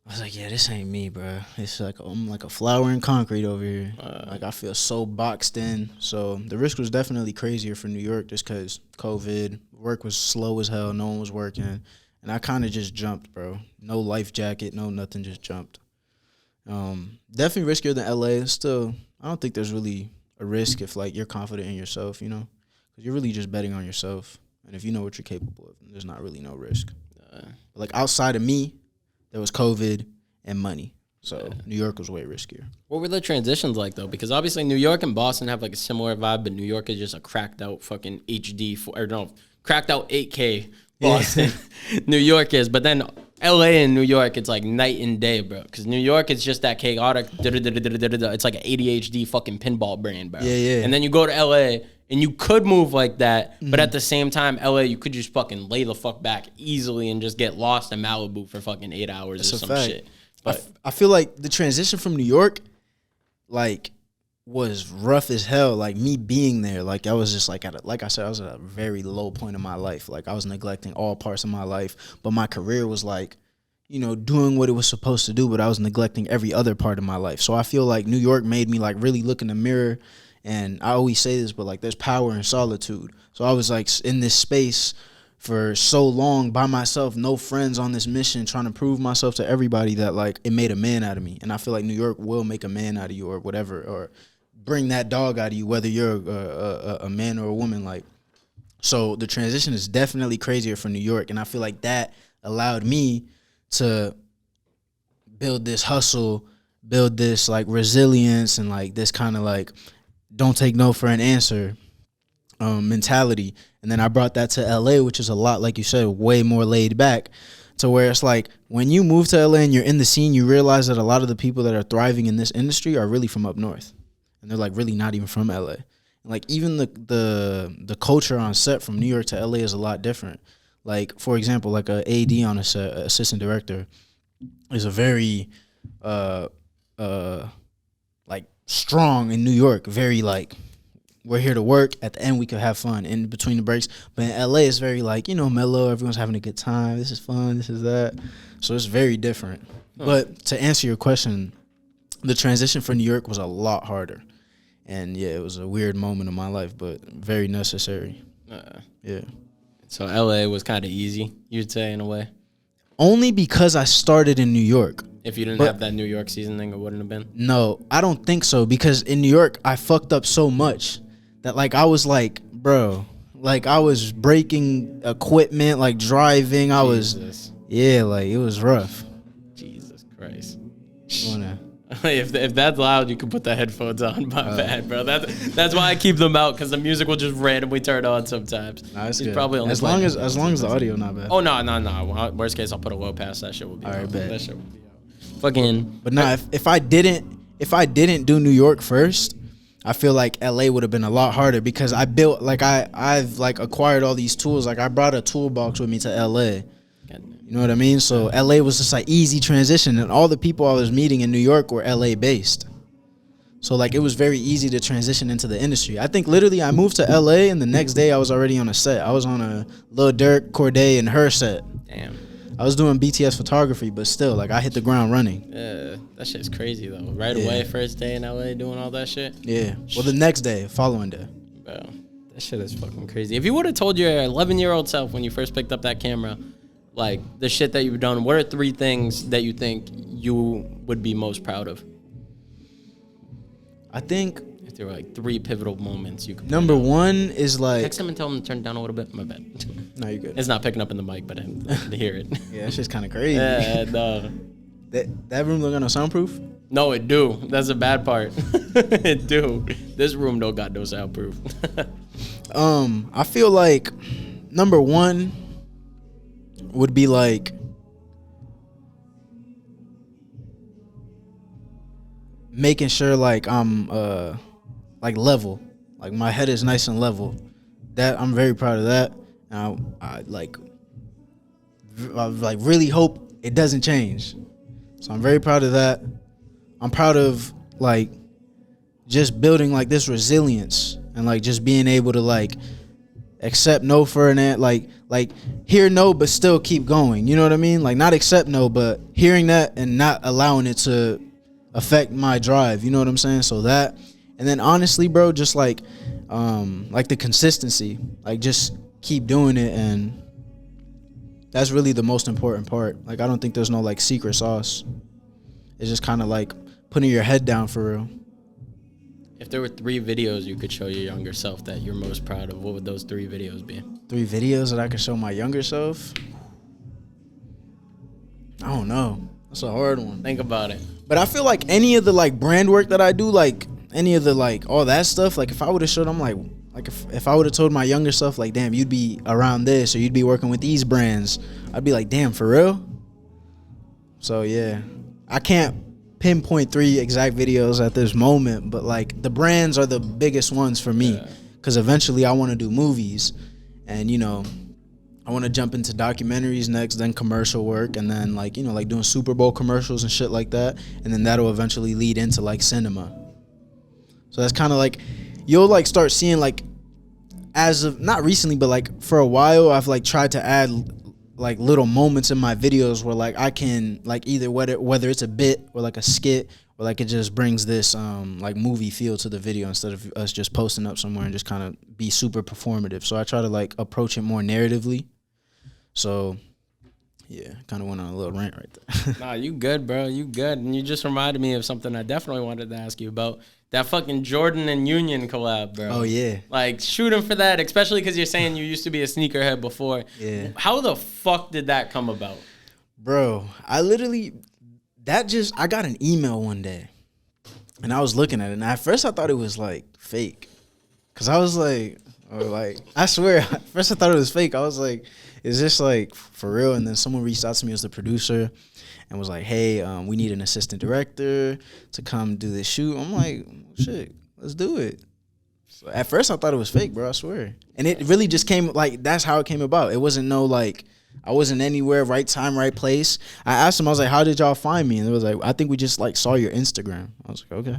I was like, yeah, this ain't me, bro. It's like I'm like a flower in concrete over here. Like I feel so boxed in. So the risk was definitely crazier for New York just because COVID, work was slow as hell. No one was working. And I kind of just jumped, bro. No life jacket, no nothing, just jumped. Definitely riskier than LA. Still, I don't think there's really a risk if like you're confident in yourself, you know? Because you're really just betting on yourself. And if you know what you're capable of, there's not really no risk. Like outside of me, there was COVID and money. So New York was way riskier. What were the transitions like, though? Because obviously New York and Boston have like a similar vibe, but New York is just a cracked out fucking cracked out 8K Boston. Yeah. New York is. But then LA and New York, it's like night and day, bro. Because New York, it's just that chaotic, it's like an ADHD fucking pinball brain, bro. Yeah. And then you go to LA, and you could move like that, but at the same time, LA, you could just fucking lay the fuck back easily and just get lost in Malibu for fucking 8 hours or some shit. But I feel like the transition from New York, like, was rough as hell. Like, me being there, like, I was just, like, like I said, I was at a very low point in my life. Like, I was neglecting all parts of my life, but my career was, like, you know, doing what it was supposed to do, but I was neglecting every other part of my life. So I feel like New York made me, like, really look in the mirror. And I always say this, but, like, there's power in solitude. So I was, like, in this space for so long by myself, no friends, on this mission, trying to prove myself to everybody that, like, it made a man out of me. And I feel like New York will make a man out of you or whatever, or bring that dog out of you, whether you're a man or a woman. Like, so the transition is definitely crazier for New York. And I feel like that allowed me to build this hustle, build this, like, resilience and, like, this kind of, like, don't take no for an answer mentality. And then I brought that to LA, which is a lot, like you said, way more laid back, to where it's like when you move to LA and you're in the scene, you realize that a lot of the people that are thriving in this industry are really from up north. And they're, like, really not even from LA. And, like, even the culture on set from New York to LA is a lot different. Like, for example, like a AD on a set, assistant director, is a very like, strong in New York, very, like, we're here to work, at the end we could have fun in between the breaks. But in LA, it's very, like, you know, mellow, everyone's having a good time, this is fun, this is that. So it's very different. But to answer your question, the transition for New York was a lot harder. And yeah, it was a weird moment in my life, but very necessary. Yeah. So LA was kind of easy, you'd say, in a way? Only because I started in New York. If you didn't have that New York seasoning, it wouldn't have been? No, I don't think so. Because in New York, I fucked up so much that, like, I was like, bro, like, I was breaking equipment, like, driving. I was, yeah, like, it was rough. Jesus Christ. Wanna... If that's loud, you can put the headphones on. My bad, bro. That's why I keep them out, because the music will just randomly turn on sometimes. Nah, it's good. Probably only as long as the audio not bad. Oh no. Worst case, I'll put a low pass. That shit will be out. Bet. That shit will be out. Fucking. But nah, if I didn't do New York first, I feel like LA would have been a lot harder, because I built, like, I've like acquired all these tools. Like, I brought a toolbox with me to LA. You know what I mean? So LA was just like easy transition, and all the people I was meeting in New York were LA based. So, like, it was very easy to transition into the industry. I think literally I moved to LA and the next day I was already on a set. I was on a Lil Durk, Corday, and her set. Damn. I was doing BTS photography, but still, like, I hit the ground running. Yeah, that shit's crazy though. Right away, first day in LA doing all that shit. Yeah. Well, the next day, following day. Bro, that shit is fucking crazy. If you would have told your 11-year-old self when you first picked up that camera, like, the shit that you've done, what are 3 things that you think you would be most proud of? I think if there were, like, 3 pivotal moments you could. Number 1 is, like, text him and tell him to turn it down a little bit. My bad. No, you're good. It's not picking up in the mic, but to hear it. Yeah, that's just kind of crazy. Yeah, no. That room don't got no soundproof? No, it do. That's the bad part. It do. This room don't got no soundproof. I feel like number 1 would be, like, making sure, like, I'm like, level, like, my head is nice and level. That I'm very proud of that. And I really hope it doesn't change. So I'm very proud of that. I'm proud of, like, just building, like, this resilience and, like, just being able to, like, accept no for an like like hear no but still keep going. You know what I mean? Like not accept no, but hearing that and not allowing it to affect my drive. You know what I'm saying? So that, and then honestly, bro, just like the consistency, like just keep doing it, and that's really the most important part. Like I don't think there's no like secret sauce. It's just kind of like putting your head down for real. If there were 3 videos you could show your younger self that you're most proud of, what would those 3 videos be? 3 videos that I could show my younger self? I don't know. That's a hard one. Think about it. But I feel like any of the like brand work that I do, like any of the like all that stuff, like if I would have showed them like if I would have told my younger self like, damn, you'd be around this or you'd be working with these brands, I'd be like, damn, for real? So yeah, I can't pinpoint 3 exact videos at this moment, but like the brands are the biggest ones for me, because eventually I want to do movies, and you know, I want to jump into documentaries next, then commercial work, and then like, you know, like doing Super Bowl commercials and shit like that, and then that'll eventually lead into like cinema. So that's kind of like, you'll like start seeing like, as of not recently, but like for a while, I've like tried to add like little moments in my videos where like I can like either whether it's a bit or like a skit, or like it just brings this like movie feel to the video instead of us just posting up somewhere and just kind of be super performative. So I try to like approach it more narratively. So yeah, kind of went on a little rant right there. Nah, you good, bro. You good. And you just reminded me of something I definitely wanted to ask you about. That fucking Jordan and Union collab, bro. Oh, yeah. Like, shooting for that, especially because you're saying you used to be a sneakerhead before. Yeah. How the fuck did that come about? Bro, I got an email one day, and I was looking at it, and at first I thought it was, like, fake. Because I was like, I swear, at first I thought it was fake. I was like, is this, like, for real? And then someone reached out to me as the producer and was like, hey, we need an assistant director to come do this shoot. I'm like, shit, let's do it. So at first I thought it was fake, bro, I swear. And it really just came, like, that's how it came about. It wasn't no, like, I wasn't anywhere, right time, right place. I asked them, I was like, how did y'all find me? And it was like, I think we just, like, saw your Instagram. I was like, okay.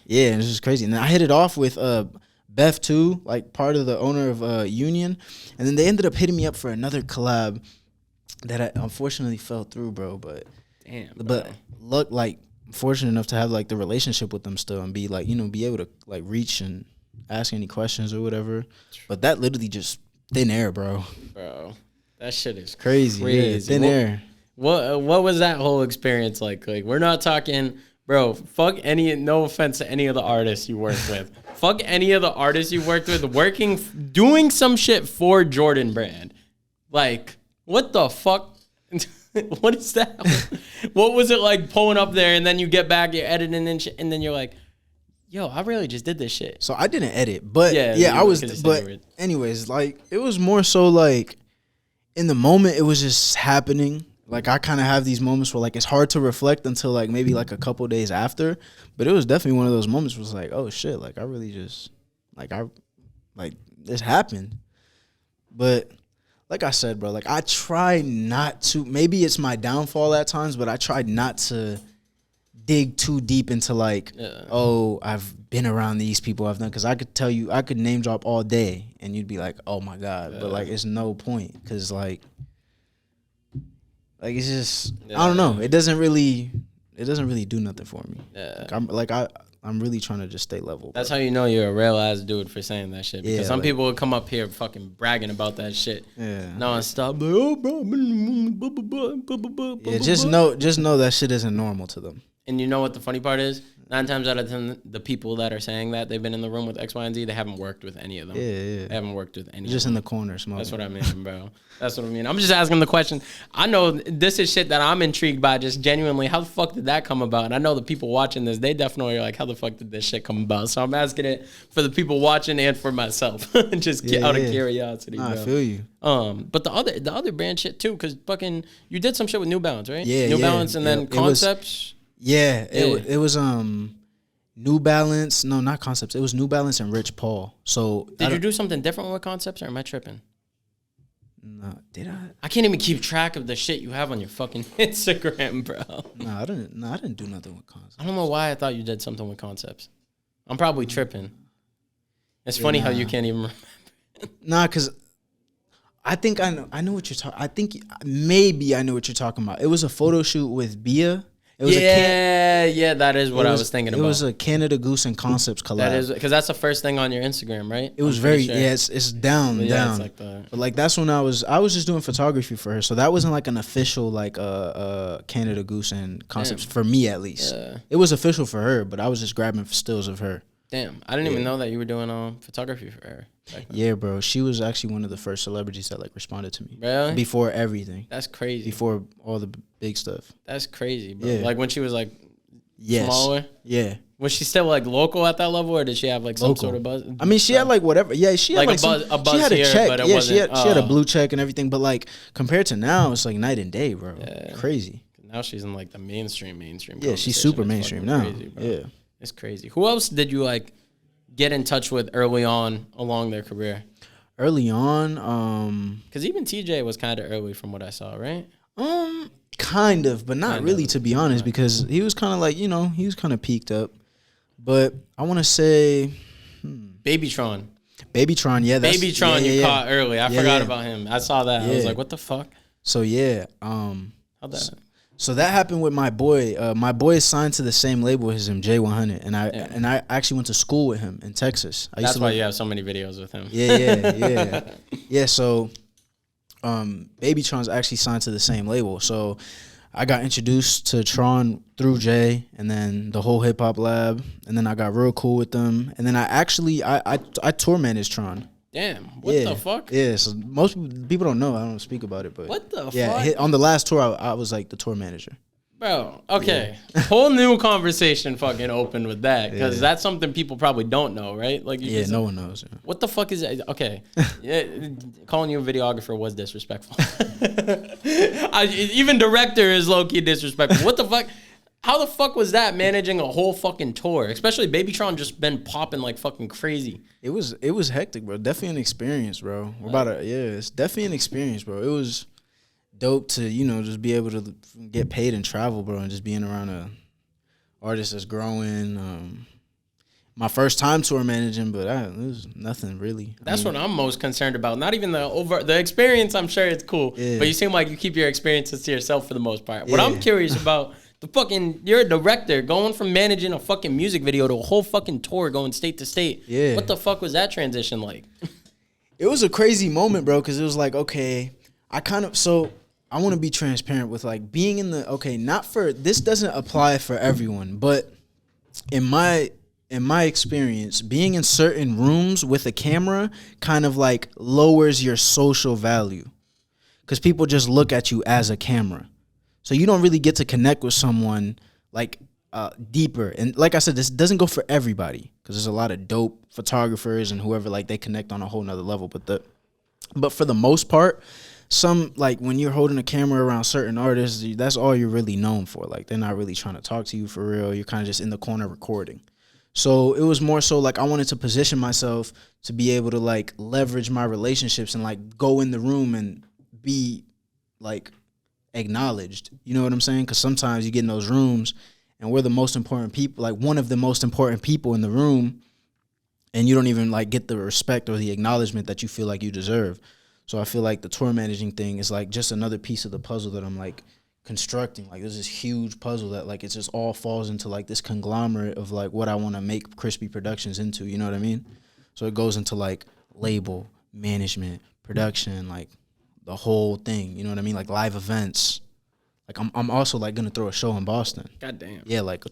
Yeah, and it's just crazy. And then I hit it off with Beth, too, like, part of the owner of Union. And then they ended up hitting me up for another collab that I unfortunately fell through, bro. But damn, bro. But look, like, fortunate enough to have like the relationship with them still, and be like, you know, be able to like reach and ask any questions or whatever. But that literally just thin air, bro. Bro, that shit is crazy. Yeah, thin air. What was that whole experience like? Like, we're not talking, bro. Fuck any. No offense to any of the artists you worked with. Fuck any of the artists you worked with. Doing some shit for Jordan Brand, like. What the fuck? What is that? What was it like pulling up there, and then you get back, you're editing and shit, and then you're like, yo, I really just did this shit. So I didn't edit, but yeah I was, but anyways, like, it was more so like in the moment, it was just happening. Like, I kind of have these moments where like it's hard to reflect until like maybe like a couple days after, but it was definitely one of those moments where it was like, oh shit, like I really just this happened. But like I said, bro, like I try not to, maybe it's my downfall at times, but I try not to dig too deep into like, oh, I've been around these people, I've done, because I could tell you, I could name drop all day and you'd be like, oh my God, but like it's no point, because like it's just, I don't know, it doesn't really do nothing for me. I'm really trying to just stay level. That's how you know you're a real ass dude for saying that shit. Because some people would come up here fucking bragging about that shit. Yeah. Non-stop. Like, oh, bro. Yeah, just know that shit isn't normal to them. And you know what the funny part is? 9 times out of 10, the people that are saying that they've been in the room with X, Y, and Z, they haven't worked with any of them. Yeah. They haven't worked with any just of them. In the corner smoking. That's what I mean, bro. That's what I mean. I'm just asking the question. I know this is shit that I'm intrigued by, just genuinely. How the fuck did that come about? And I know the people watching this, they definitely are like, how the fuck did this shit come about? So I'm asking it for the people watching and for myself. Just out of curiosity, bro. I feel you. But the other brand shit too, because fucking you did some shit with New Balance, right? Yeah, New Balance and then Concepts. It was New Balance. No, not Concepts. It was New Balance and Rich Paul. So did you do something different with Concepts, or am I tripping? No, did I? I can't even keep track of the shit you have on your fucking Instagram, bro. No, I didn't do nothing with Concepts. I don't know why I thought you did something with Concepts. I'm probably tripping. It's funny how you can't even remember. Nah, because I think I know what you're talking. I think maybe I know what you're talking about. It was a photo shoot with Bia. It was that is what I was thinking about. It was a Canada Goose and Concepts collab. That is because that's the first thing on your Instagram, right? It was it's down. It's like but like that's when I was just doing photography for her, so that wasn't like an official like Canada Goose and Concepts for me at least. Yeah. It was official for her, but I was just grabbing stills of her. Damn, I didn't even know that you were doing photography for her. Yeah, bro. She was actually one of the first celebrities that like responded to me. Really? Before everything. That's crazy. Before all the big stuff. That's crazy, bro. Yeah. Like when she was like smaller? Yeah. Was she still like local at that level, or did she have like some sort of buzz? I mean, she had like whatever. Yeah, she had like a buzz she had a here, check. But it yeah, wasn't, she had a blue check and everything. But like compared to now, it's like night and day, bro. Yeah. Crazy. Now she's in like the mainstream. Yeah, she's super mainstream now. Crazy, bro. Yeah. It's crazy. Who else did you like get in touch with early on along their career? Early on, because even TJay was kind of early from what I saw, right? Kind of, but not really, to be honest, because he was kind of like, he was kind of peaked up. But I want to say, BabyTron. BabyTron, yeah, that's BabyTron. You caught early. I forgot about him. I saw that. I was like, what the fuck? So yeah, how'd that? So that happened with my boy. My boy is signed to the same label as him, J100, and I actually went to school with him in Texas. That's why you have so many videos with him. Yeah. So, BabyTron's actually signed to the same label. So, I got introduced to Tron through Jay, and then the whole hip hop lab, and then I got real cool with them, and then I tour managed Tron. Damn, what the fuck? Yeah, so most people don't know. I don't speak about it, but what the fuck? Yeah, on the last tour, I was like the tour manager. Bro, okay. Yeah. Whole new conversation fucking opened with that, because that's something people probably don't know, right? Like, no one knows. Yeah. What the fuck is that? Okay. Calling you a videographer was disrespectful. Even director is low-key disrespectful. What the fuck? How the fuck was that, managing a whole fucking tour? Especially BabyTron just been popping like fucking crazy. It was hectic, bro. Definitely an experience, bro. It's definitely an experience, bro. It was dope to, just be able to get paid and travel, bro, and just being around a artist that's growing. My first time tour managing, but it was nothing really. That's what I'm most concerned about. Not even the experience. I'm sure it's cool, but you seem like you keep your experiences to yourself for the most part. What I'm curious about. You're a director going from managing a fucking music video to a whole fucking tour going state to state. Yeah. What the fuck was that transition like? It was a crazy moment, bro, because it was like, okay, I want to be transparent with like being in this doesn't apply for everyone, but in my experience, being in certain rooms with a camera kind of like lowers your social value because people just look at you as a camera. So you don't really get to connect with someone like deeper. And like I said, this doesn't go for everybody because there's a lot of dope photographers and whoever like they connect on a whole nother level. But for the most part, some like when you're holding a camera around certain artists, that's all you're really known for. Like they're not really trying to talk to you for real. You're kind of just in the corner recording. So it was more so like I wanted to position myself to be able to like leverage my relationships and like go in the room and be like acknowledged, you know what I'm saying? Because sometimes you get in those rooms and we're the most important people, like one of the most important people in the room, and you don't even like get the respect or the acknowledgement that you feel like you deserve. So I feel like the tour managing thing is like just another piece of the puzzle that I'm like constructing. Like there's this huge puzzle that like it just all falls into like this conglomerate of like what I want to make Krispy Productions into, you know what I mean? So it goes into like label, management, production, like the whole thing, you know what I mean? Like live events. Like I'm also like gonna throw a show in Boston. God damn. Yeah, like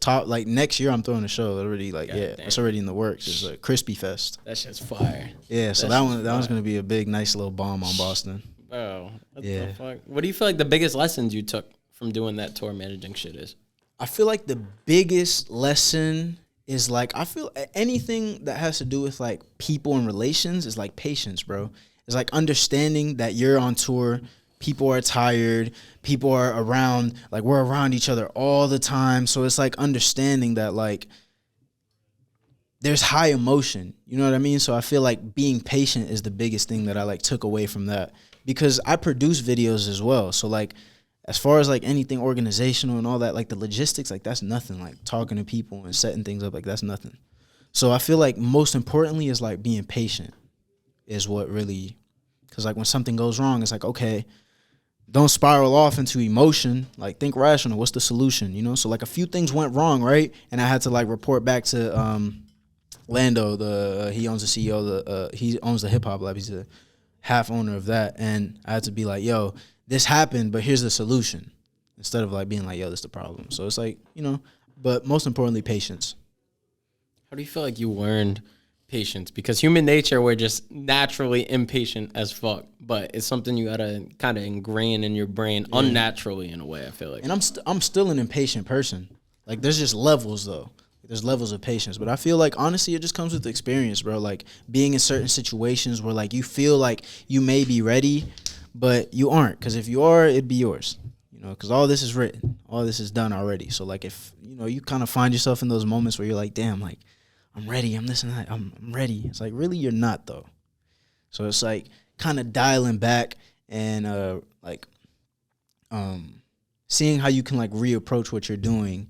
next year I'm throwing a show already. Like it's already in the works. It's a Krispy Fest. That shit's fire. Yeah, so that one's gonna be a big, nice little bomb on Boston. Bro, what the fuck? What do you feel like the biggest lessons you took from doing that tour managing shit is? I feel like the biggest lesson is like I feel anything that has to do with like people and relations is like patience, bro. It's like understanding that you're on tour, people are tired, people are around, like we're around each other all the time. So it's like understanding that like there's high emotion, you know what I mean? So I feel like being patient is the biggest thing that I like took away from that because I produce videos as well. So like as far as like anything organizational and all that, like the logistics, like that's nothing. Like talking to people and setting things up, like that's nothing. So I feel like most importantly is like being patient is what really Because, like, when something goes wrong, it's like, okay, don't spiral off into emotion. Like, think rational. What's the solution, you know? So, like, a few things went wrong, right? And I had to, like, report back to Lando. He owns the CEO. He owns the hip-hop lab. He's the half owner of that. And I had to be like, yo, this happened, but here's the solution. Instead of, like, being like, yo, this is the problem. So, it's like, you know, but most importantly, patience. How do you feel like you learned patience? Because human nature, we're just naturally impatient as fuck, but it's something you gotta kind of ingrain in your brain unnaturally in a way, I feel like. And I'm still an impatient person. Like, there's just levels, though. There's levels of patience. But I feel like, honestly, it just comes with experience, bro. Like, being in certain situations where, like, you feel like you may be ready, but you aren't. Because if you are, it'd be yours. You know, because all this is written. All this is done already. So, like, if, you know, you kind of find yourself in those moments where you're like, damn, like, I'm ready, I'm this and that, I'm ready. It's like, really, you're not, though. So it's like kind of dialing back and seeing how you can, like, reapproach what you're doing,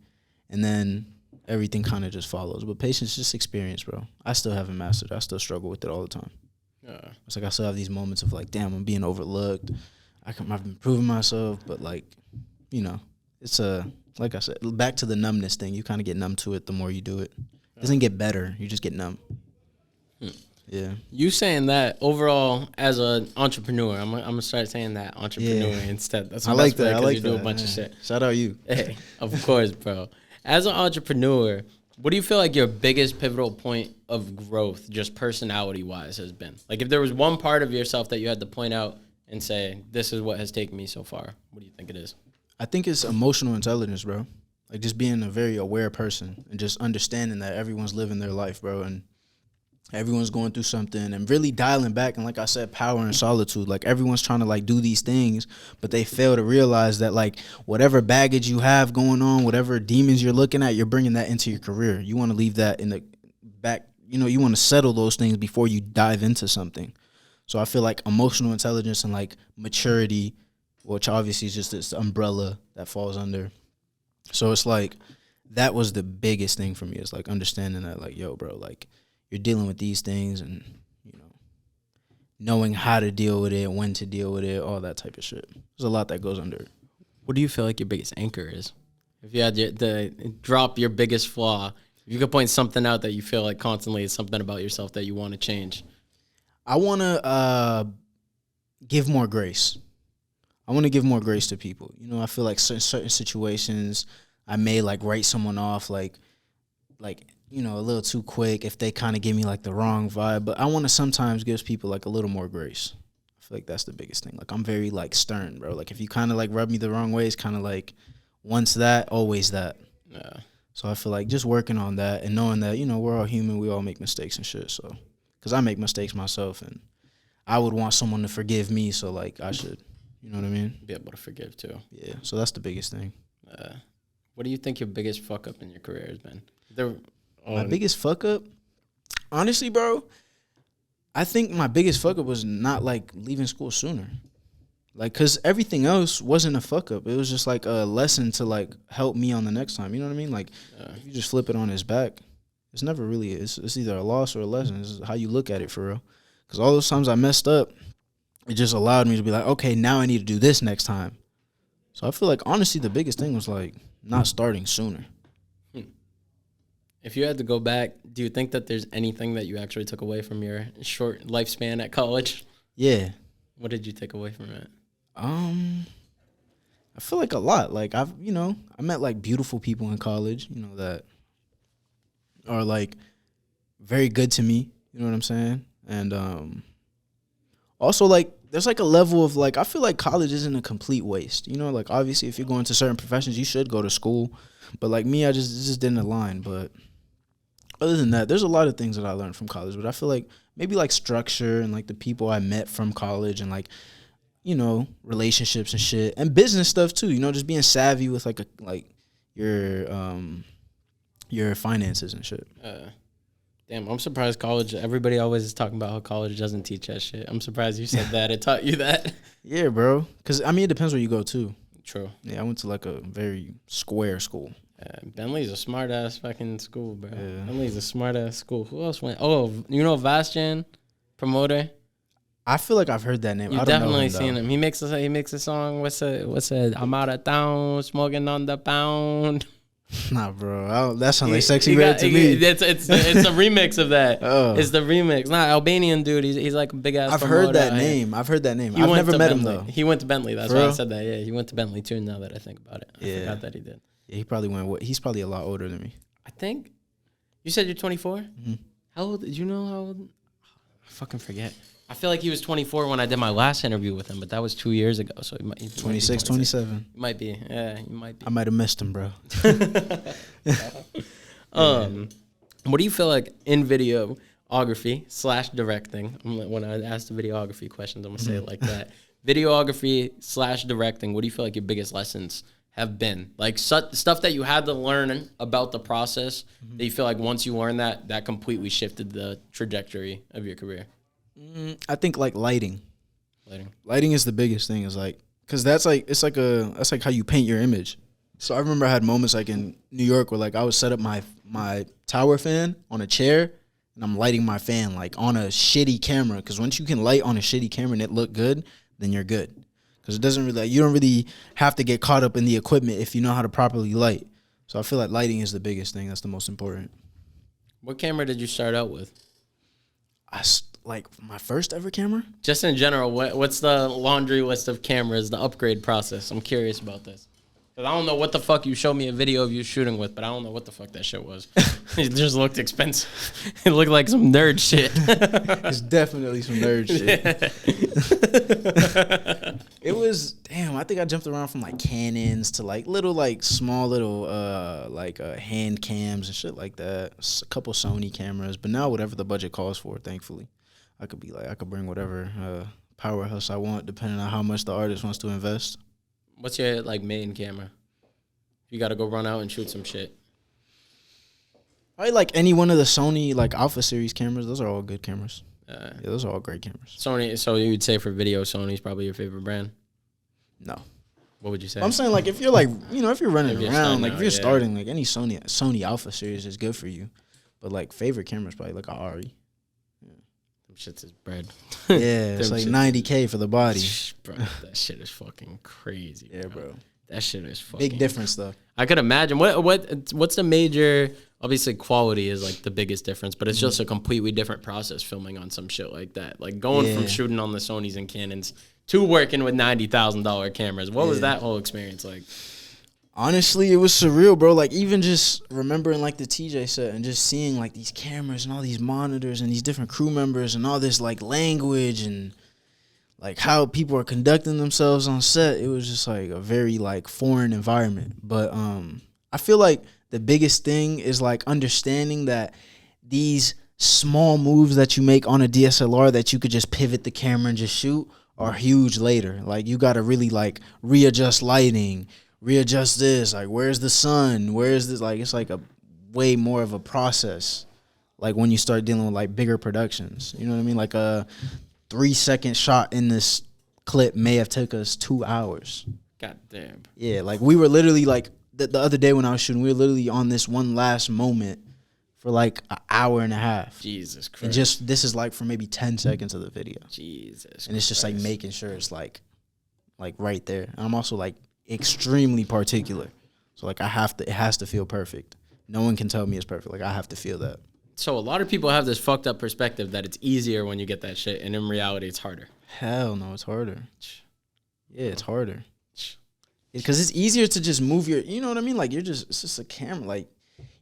and then everything kind of just follows. But patience is just experience, bro. I still haven't mastered it. I still struggle with it all the time. It's like I still have these moments of, like, damn, I'm being overlooked. I've been proving myself, but, like, you know, it's like I said, back to the numbness thing. You kind of get numb to it the more you do it. It doesn't get better. You just get numb. Yeah. You saying that overall as an entrepreneur, I'm gonna start saying that entrepreneur instead. That's I like that. I like you that. do a bunch of shit. Shout out you. Hey, of course, bro. As an entrepreneur, what do you feel like your biggest pivotal point of growth, just personality wise, has been? Like, if there was one part of yourself that you had to point out and say, this is what has taken me so far, what do you think it is? I think it's emotional intelligence, bro. Like, just being a very aware person and just understanding that everyone's living their life, bro, and everyone's going through something, and really dialing back. And like I said, power and solitude. Like, everyone's trying to, like, do these things, but they fail to realize that, like, whatever baggage you have going on, whatever demons you're looking at, you're bringing that into your career. You want to leave that in the back. You know, you want to settle those things before you dive into something. So I feel like emotional intelligence and, like, maturity, which obviously is just this umbrella that falls under. So it's like, that was the biggest thing for me, is, like, understanding that, like, yo, bro, like, you're dealing with these things, and, you know, knowing how to deal with it, when to deal with it, all that type of shit. There's a lot that goes under it. What do you feel like your biggest anchor is? If you had to drop your biggest flaw, if you could point something out that you feel like constantly is something about yourself that you want to change. I want to give more grace. I want to give more grace to people. You know, I feel like certain situations, I may, like, write someone off, like, you know, a little too quick if they kind of give me, like, the wrong vibe. But I want to sometimes give people, like, a little more grace. I feel like that's the biggest thing. Like, I'm very, like, stern, bro. Like, if you kind of, like, rub me the wrong way, it's kind of like, once that, always that. Yeah. So I feel like just working on that and knowing that, you know, we're all human. We all make mistakes and shit. So, because I make mistakes myself, and I would want someone to forgive me. So, like, I should, you know what I mean? Be able to forgive, too. Yeah. So that's the biggest thing. What do you think your biggest fuck up in your career has been? My biggest fuck up? Honestly, bro, I think my biggest fuck up was not, like, leaving school sooner. Like, because everything else wasn't a fuck up. It was just, like, a lesson to, like, help me on the next time. You know what I mean? Like, if you just flip it on his back, it's never really, it's either a loss or a lesson. It's how you look at it, for real. Because all those times I messed up, it just allowed me to be like, okay, now I need to do this next time. So I feel like, honestly, the biggest thing was, like, not starting sooner. If you had to go back, do you think that there's anything that you actually took away from your short lifespan at college? Yeah. What did you take away from it? I feel like a lot. Like, I met, like, beautiful people in college, you know, that are, like, very good to me. You know what I'm saying? And also, like, there's, like, a level of, like, I feel like college isn't a complete waste. You know, like, obviously, if you're going to certain professions, you should go to school. But, like, me, it just didn't align. But other than that, there's a lot of things that I learned from college. But I feel like maybe, like, structure and, like, the people I met from college and, like, you know, relationships and shit. And business stuff, too. You know, just being savvy with, like, your finances and shit. Damn, I'm surprised college, everybody always is talking about how college doesn't teach that shit. I'm surprised you said that. It taught you that. Yeah, bro. Because, I mean, it depends where you go, too. True. Yeah, I went to, like, a very square school. Bentley's a smart-ass fucking school, bro. Yeah. Bentley's a smart-ass school. Who else went? Oh, you know Vastjan, promoter? I feel like I've heard that name. You've I don't know definitely him, seen him. He makes a song. What's it? I'm out of town, smoking on the pound. Nah, bro. That sounds like Sexy Red to me. It's a remix of that. Oh. It's the remix. Nah, Albanian dude. He's like a big ass. I've heard that name. I've never met him though. He went to Bentley. That's For why I real? said that. Yeah, he went to Bentley too. Now that I think about it, I forgot that he did. Yeah, he probably went. He's probably a lot older than me. I think. You said you're 24. Mm-hmm. How old? Did you know how old? I fucking forget. I feel like he was 24 when I did my last interview with him, but that was 2 years ago. So he might 26, 27. He might be. Yeah, he might be. I might have missed him, bro. What do you feel like in videography / directing? When I ask the videography questions, I'm gonna say it like that. Videography / directing. What do you feel like your biggest lessons have been? Like stuff that you had to learn about the process that you feel like once you learned that completely shifted the trajectory of your career. I think like lighting. Lighting is the biggest thing. Is like, cause that's like how you paint your image. So I remember I had moments like in New York where like I would set up my tower fan on a chair and I'm lighting my fan like on a shitty camera. Cause once you can light on a shitty camera and it look good, then you're good. Cause it doesn't really, you don't really have to get caught up in the equipment if you know how to properly light. So I feel like lighting is the biggest thing. That's the most important. What camera did you start out with? Like my first ever camera? Just in general, what's the laundry list of cameras, the upgrade process? I'm curious about this. Because I don't know what the fuck you showed me a video of you shooting with, but I don't know what the fuck that shit was. It just looked expensive. It looked like some nerd shit. It's definitely some nerd shit. It was, damn, I think I jumped around from like Canons to like little, like small little, hand cams and shit like that. A couple Sony cameras, but now whatever the budget calls for, thankfully. I could bring whatever powerhouse I want depending on how much the artist wants to invest. What's your like main camera? You got to go run out and shoot some shit. Probably like any one of the Sony like Alpha series cameras. Those are all good cameras. Yeah, those are all great cameras. Sony. So you would say for video, Sony's probably your favorite brand? No. What would you say? I'm saying like if you're like if you're running If you're around like starting if you're out, starting like any Sony Alpha series is good for you, but like favorite camera is probably like a Ari. Them shits is bread. Yeah, it's like $90K for the body. Bro, that shit is fucking crazy. Yeah, bro. That shit is fucking Big difference though. I could imagine. What's the major? Obviously, quality is like the biggest difference, but it's just a completely different process filming on some shit like that. Like going from shooting on the Sonys and Canons to working with $90,000 cameras. What was that whole experience like? Honestly, it was surreal, bro. Like even just remembering like the TJay set and just seeing like these cameras and all these monitors and these different crew members and all this like language and like how people are conducting themselves on set. It was just like a very like foreign environment. But I feel like the biggest thing is like understanding that these small moves that you make on a DSLR that you could just pivot the camera and just shoot are huge later. Like you got to really like readjust lighting, readjust this, like where's the sun, where's this, like it's like a way more of a process like when you start dealing with like bigger productions, you know what I mean? Like a 3-second shot in this clip may have took us 2 hours. God damn. Yeah, like we were literally like the other day when I was shooting, we were literally on this one last moment for like an hour and a half. Jesus Christ. And just this is like for maybe 10 seconds of the video. Jesus. And it's just like making sure it's like right there. And I'm also like extremely particular. So like it has to feel perfect. No one can tell me it's perfect. Like I have to feel that. So a lot of people have this fucked up perspective that it's easier when you get that shit, and in reality it's harder. Hell no, it's harder. Yeah, it's harder. Because it's easier to just move your, you know what I mean? Like it's just a camera. Like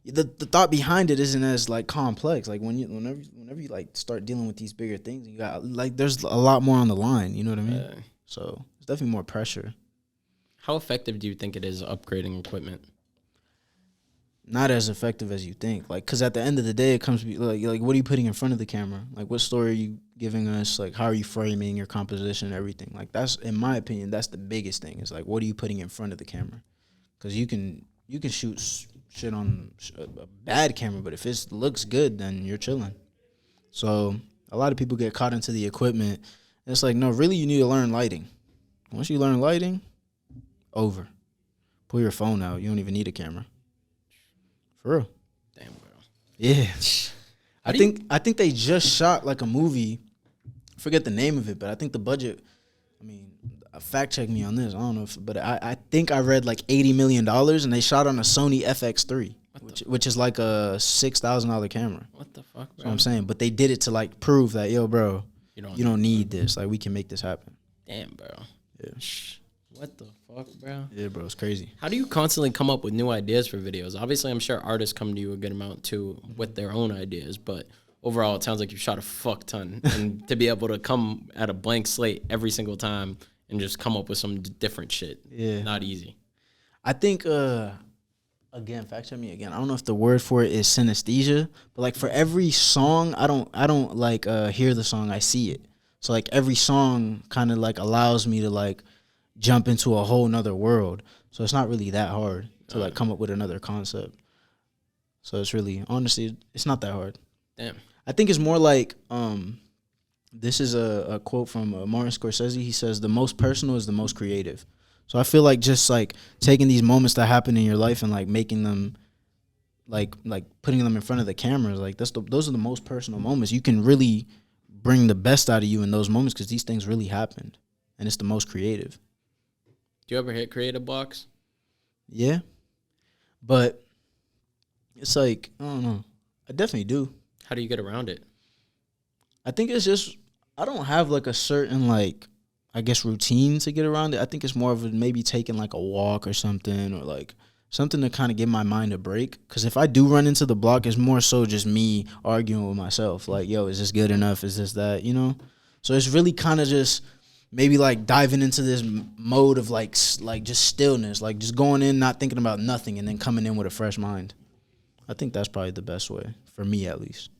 the thought behind it isn't as like complex. Like whenever you like start dealing with these bigger things, you got like there's a lot more on the line. You know what I mean? So it's definitely more pressure. How effective do you think it is upgrading equipment? Not as effective as you think. Like, because at the end of the day, it comes to like, what are you putting in front of the camera? Like, what story are you giving us? Like, how are you framing your composition and everything? Like, that's, in my opinion, that's the biggest thing. Is like, what are you putting in front of the camera? Because you can shoot shit on a bad camera, but if it looks good, then you're chilling. So a lot of people get caught into the equipment. And it's like, no, really, you need to learn lighting. Once you learn lighting, over. Pull your phone out. You don't even need a camera. For real. Damn, bro. Yeah. I think they just shot like a movie forget the name of it, but I think the budget, I mean, fact check me on this. I don't know but I think I read like $80 million, and they shot on a Sony FX3, which is like a $6,000 camera. What the fuck, bro? That's what I'm saying. But they did it to like prove that, yo, bro, you don't need this. Like, we can make this happen. Damn, bro. Yeah. What the fuck, bro? Yeah, bro, it's crazy. How do you constantly come up with new ideas for videos? Obviously, I'm sure artists come to you a good amount too with their own ideas, but overall, it sounds like you've shot a fuck ton. And to be able to come at a blank slate every single time and just come up with some different shit, not easy. I think, again, fact check me again. I don't know if the word for it is synesthesia, but like for every song, I don't like hear the song, I see it. So like every song kind of like allows me to like jump into a whole nother world. So it's not really that hard to like come up with another concept. So it's really, honestly, it's not that hard. Damn. I think it's more like, this is a quote from Martin Scorsese. He says, the most personal is the most creative. So I feel like just like taking these moments that happen in your life and like making them, like putting them in front of the cameras, like those are the most personal moments. You can really bring the best out of you in those moments because these things really happened, and it's the most creative. Do you ever hit creative blocks? Yeah, but it's like, I don't know. I definitely do. How do you get around it? I think it's just, I don't have like a certain like, I guess, routine to get around it. I think it's more of maybe taking like a walk or something, or like something to kind of give my mind a break. Because if I do run into the block, it's more so just me arguing with myself. Like, yo, is this good enough? Is this that? You know? So it's really kind of just maybe like diving into this mode of like just stillness, like just going in, not thinking about nothing, and then coming in with a fresh mind. I think that's probably the best way, for me at least.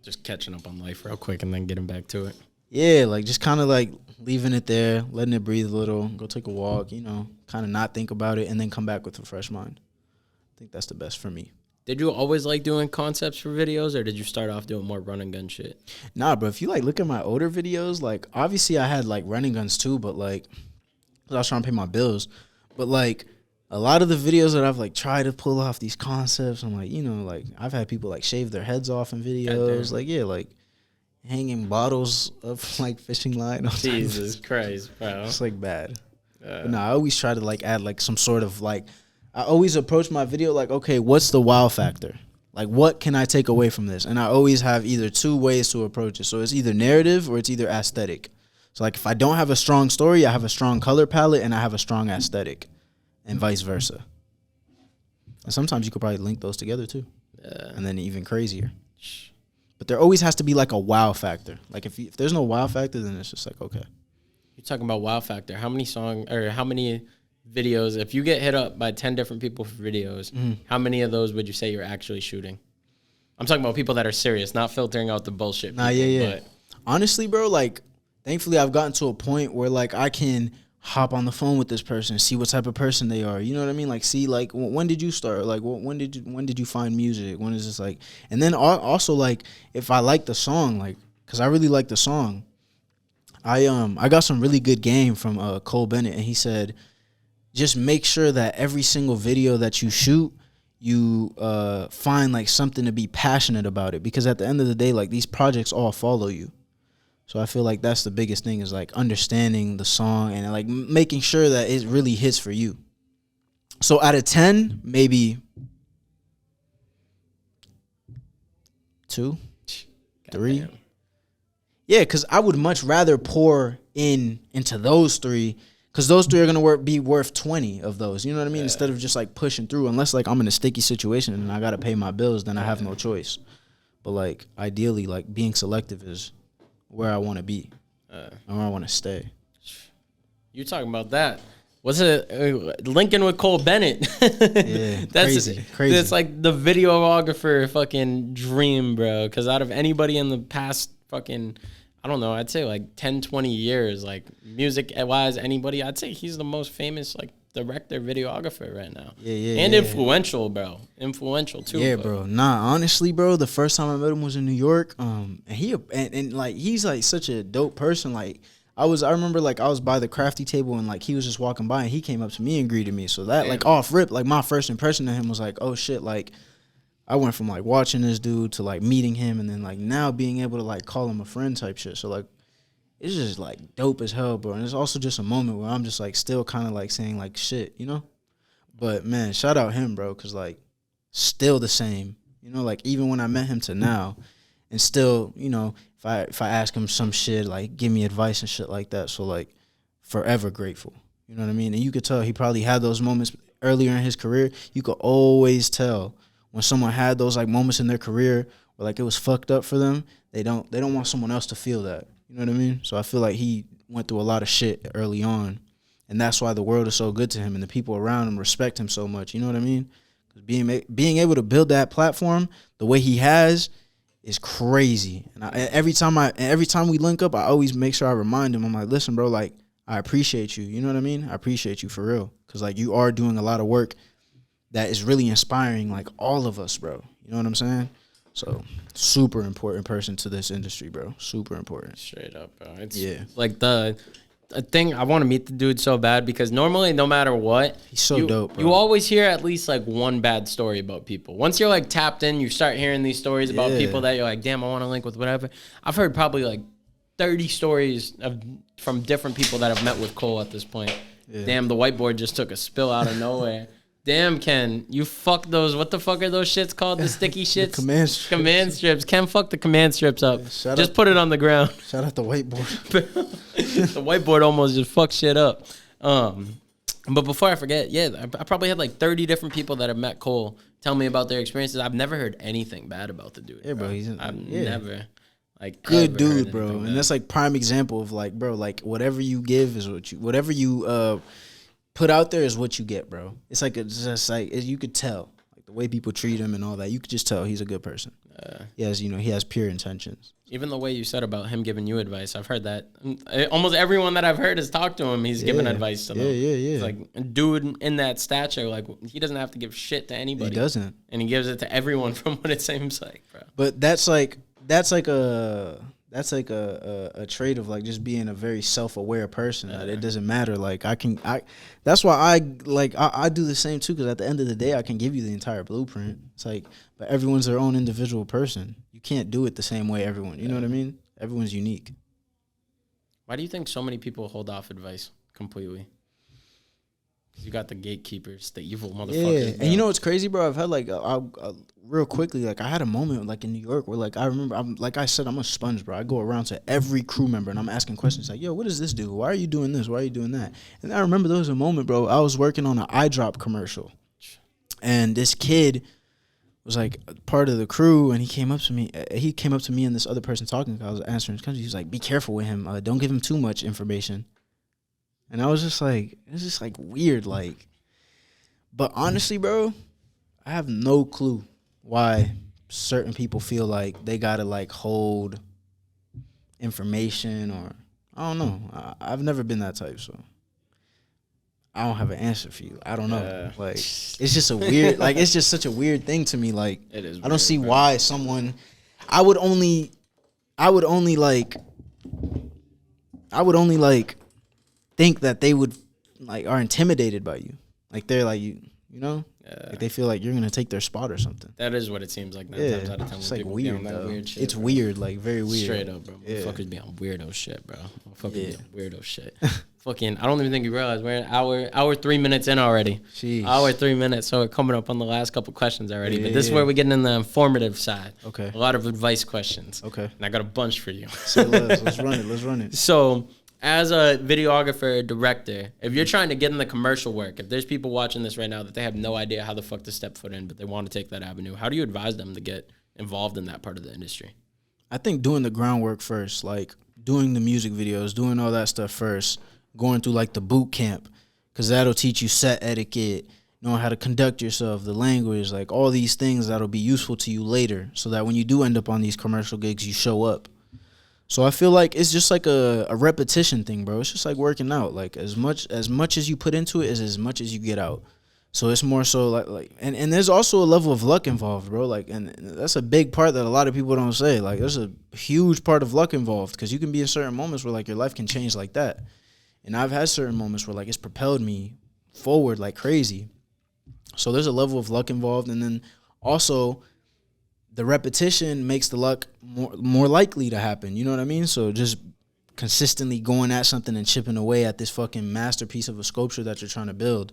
Just catching up on life real quick and then getting back to it. Yeah, like just kind of like leaving it there, letting it breathe a little, go take a walk, you know, kind of not think about it, and then come back with a fresh mind. I think that's the best for me. Did you always like doing concepts for videos, or did you start off doing more run and gun shit? Nah, bro, if you like look at my older videos, like obviously I had like running guns too, but like I was trying to pay my bills. But like a lot of the videos that I've like tried to pull off these concepts, I'm like, you know, like I've had people like shave their heads off in videos. Like, yeah, like hanging bottles of like fishing line. Jesus Christ, bro. It's like bad. But no, I always try to like add like some sort of like, I always approach my video like, okay, what's the wow factor? Like, what can I take away from this? And I always have either two ways to approach it. So it's either narrative or it's either aesthetic. So like if I don't have a strong story, I have a strong color palette and I have a strong aesthetic, and vice versa. And sometimes you could probably link those together too. And then even crazier. But there always has to be like a wow factor. Like if there's no wow factor, then it's just like, okay. You're talking about wow factor. How many videos, if you get hit up by 10 different people for videos, how many of those would you say you're actually shooting? I'm talking about people that are serious, not filtering out the bullshit people. Yeah. Honestly, bro, like, thankfully I've gotten to a point where, like, I can hop on the phone with this person, see what type of person they are. You know what I mean? Like, see, like, when did you start? Like, when did you find music? When is this, like, and then also, like, if I like the song, like, because I really like the song, I got some really good game from Cole Bennet, and he said, just make sure that every single video that you shoot, you find like something to be passionate about it, because at the end of the day, like, these projects all follow you. So I feel like that's the biggest thing, is like understanding the song and like making sure that it really hits for you. So out of 10, maybe 2, 3. Damn. Yeah, because I would much rather pour into those 3, because those 3 are going to be worth 20 of those. You know what I mean? Instead of just like pushing through, unless like I'm in a sticky situation and I got to pay my bills, then I have no choice. But like ideally, like being selective is where I want to be and where I want to stay. You talking about that? What's it? Linking with Cole Bennet. Yeah, that's crazy. It's like the videographer fucking dream, bro. Because out of anybody in the past fucking, I don't know, I'd say like 10, 20 years, like music-wise, anybody, I'd say he's the most famous like director, videographer right now. And influential, bro. Influential too. Yeah, bro. Nah, honestly, bro, the first time I met him was in New York. And like he's like such a dope person. Like I remember like I was by the crafty table and like he was just walking by and he came up to me and greeted me. So that like off rip, like my first impression of him was like, oh shit, like I went from like watching this dude to like meeting him, and then like now being able to like call him a friend type shit. So like it's just like dope as hell, bro. And it's also just a moment where I'm just like still kind of like saying like shit, you know. But man, shout out him, bro, because like still the same, you know. Like even when I met him to now, and still, you know, if I ask him some shit, like give me advice and shit like that. So like forever grateful, you know what I mean. And you could tell he probably had those moments earlier in his career. You could always tell when someone had those like moments in their career where like it was fucked up for them. They don't want someone else to feel that. You know what I mean? So I feel like he went through a lot of shit early on, and that's why the world is so good to him and the people around him respect him so much. You know what I mean? Because being able to build that platform the way he has is crazy. And every time we link up, I always make sure I remind him. I'm like, listen, bro, like I appreciate you. You know what I mean? I appreciate you for real, because like you are doing a lot of work that is really inspiring, like all of us, bro. You know what I'm saying? So super important person to this industry, bro. Super important. Straight up, bro. It's like the thing. I want to meet the dude so bad because normally, no matter what, he's so dope, bro. You always hear at least like one bad story about people. Once you're like tapped in, you start hearing these stories about people that you're like, damn, I want to link with whatever. I've heard probably like 30 stories from different people that have met with Cole at this point. Yeah. Damn, the whiteboard just took a spill out of nowhere. Damn, Ken, you fuck those. What the fuck are those shits called? The sticky shits? The command strips. Command strips. Ken, fuck the command strips up. Yeah, just put it on the ground. Shout out the whiteboard. The whiteboard almost just fucked shit up. But before I forget, I probably had like 30 different people that have met Cole tell me about their experiences. I've never heard anything bad about the dude. Yeah, bro. I've never. Like good dude, bro. And that's like prime example of like, bro, like whatever you give is whatever you put out there is what you get, bro. It's like you could tell, like the way people treat him and all that. You could just tell he's a good person. He has pure intentions. Even the way you said about him giving you advice, I've heard that. Almost everyone that I've heard has talked to him. He's given advice to them. Yeah. It's like a dude in that stature, like he doesn't have to give shit to anybody. He doesn't, and he gives it to everyone from what it seems like, bro. But that's like a trait of like just being a very self-aware person. That it doesn't matter. Like that's why I do the same too, because at the end of the day I can give you the entire blueprint. It's like, but everyone's their own individual person. You can't do it the same way everyone. You know what I mean? Everyone's unique. Why do you think so many people hold off advice completely? You got the gatekeepers, the evil motherfuckers. Yeah, and you know what's crazy, bro? I've had like real quickly, like I had a moment like in New York where like I remember, like I said, I'm a sponge, bro. I go around to every crew member and I'm asking questions like, yo, what does this do? Why are you doing this? Why are you doing that? And I remember there was a moment, bro. I was working on an eye drop commercial, and this kid was like part of the crew, and he came up to me and this other person talking. I was answering his question. He was like, be careful with him. Don't give him too much information. And I was just like, it's just like weird, like. But honestly, bro, I have no clue why certain people feel like they gotta like hold information, or I don't know. I've never been that type, so I don't have an answer for you. I don't know. Like, it's just a weird, like, it's just such a weird thing to me. Like, it is. I don't see why someone. I would only like think that they would like are intimidated by you, like they're like you know, like they feel like you're gonna take their spot or something. That is what it seems like 9 times out of 10. It's like weird, weird shit, it's bro. Weird, like very weird. Straight up, bro. Motherfuckers be on weirdo shit, bro. Motherfuckers be on weirdo shit. Fucking, I don't even think you realize we're an hour 3 minutes in already. Jeez. Hour 3 minutes, so we're coming up on the last couple questions already. But this is where we're getting in the informative side. Okay. A lot of advice questions. Okay. And I got a bunch for you. So let's run it. So, as a videographer, director, if you're trying to get in the commercial work, if there's people watching this right now that they have no idea how the fuck to step foot in, but they want to take that avenue, how do you advise them to get involved in that part of the industry? I think doing the groundwork first, like doing the music videos, doing all that stuff first, going through like the boot camp, because that'll teach you set etiquette, knowing how to conduct yourself, the language, like all these things that'll be useful to you later, so that when you do end up on these commercial gigs, you show up. So I feel like it's just like a repetition thing, bro. It's just like working out. Like as much as you put into it is as much as you get out. So it's more so like and there's also a level of luck involved, bro. Like, and that's a big part that a lot of people don't say. Like, there's a huge part of luck involved, because you can be in certain moments where like your life can change like that. And I've had certain moments where like it's propelled me forward like crazy. So there's a level of luck involved, and then also the repetition makes the luck more likely to happen. You know what I mean? So just consistently going at something and chipping away at this fucking masterpiece of a sculpture that you're trying to build,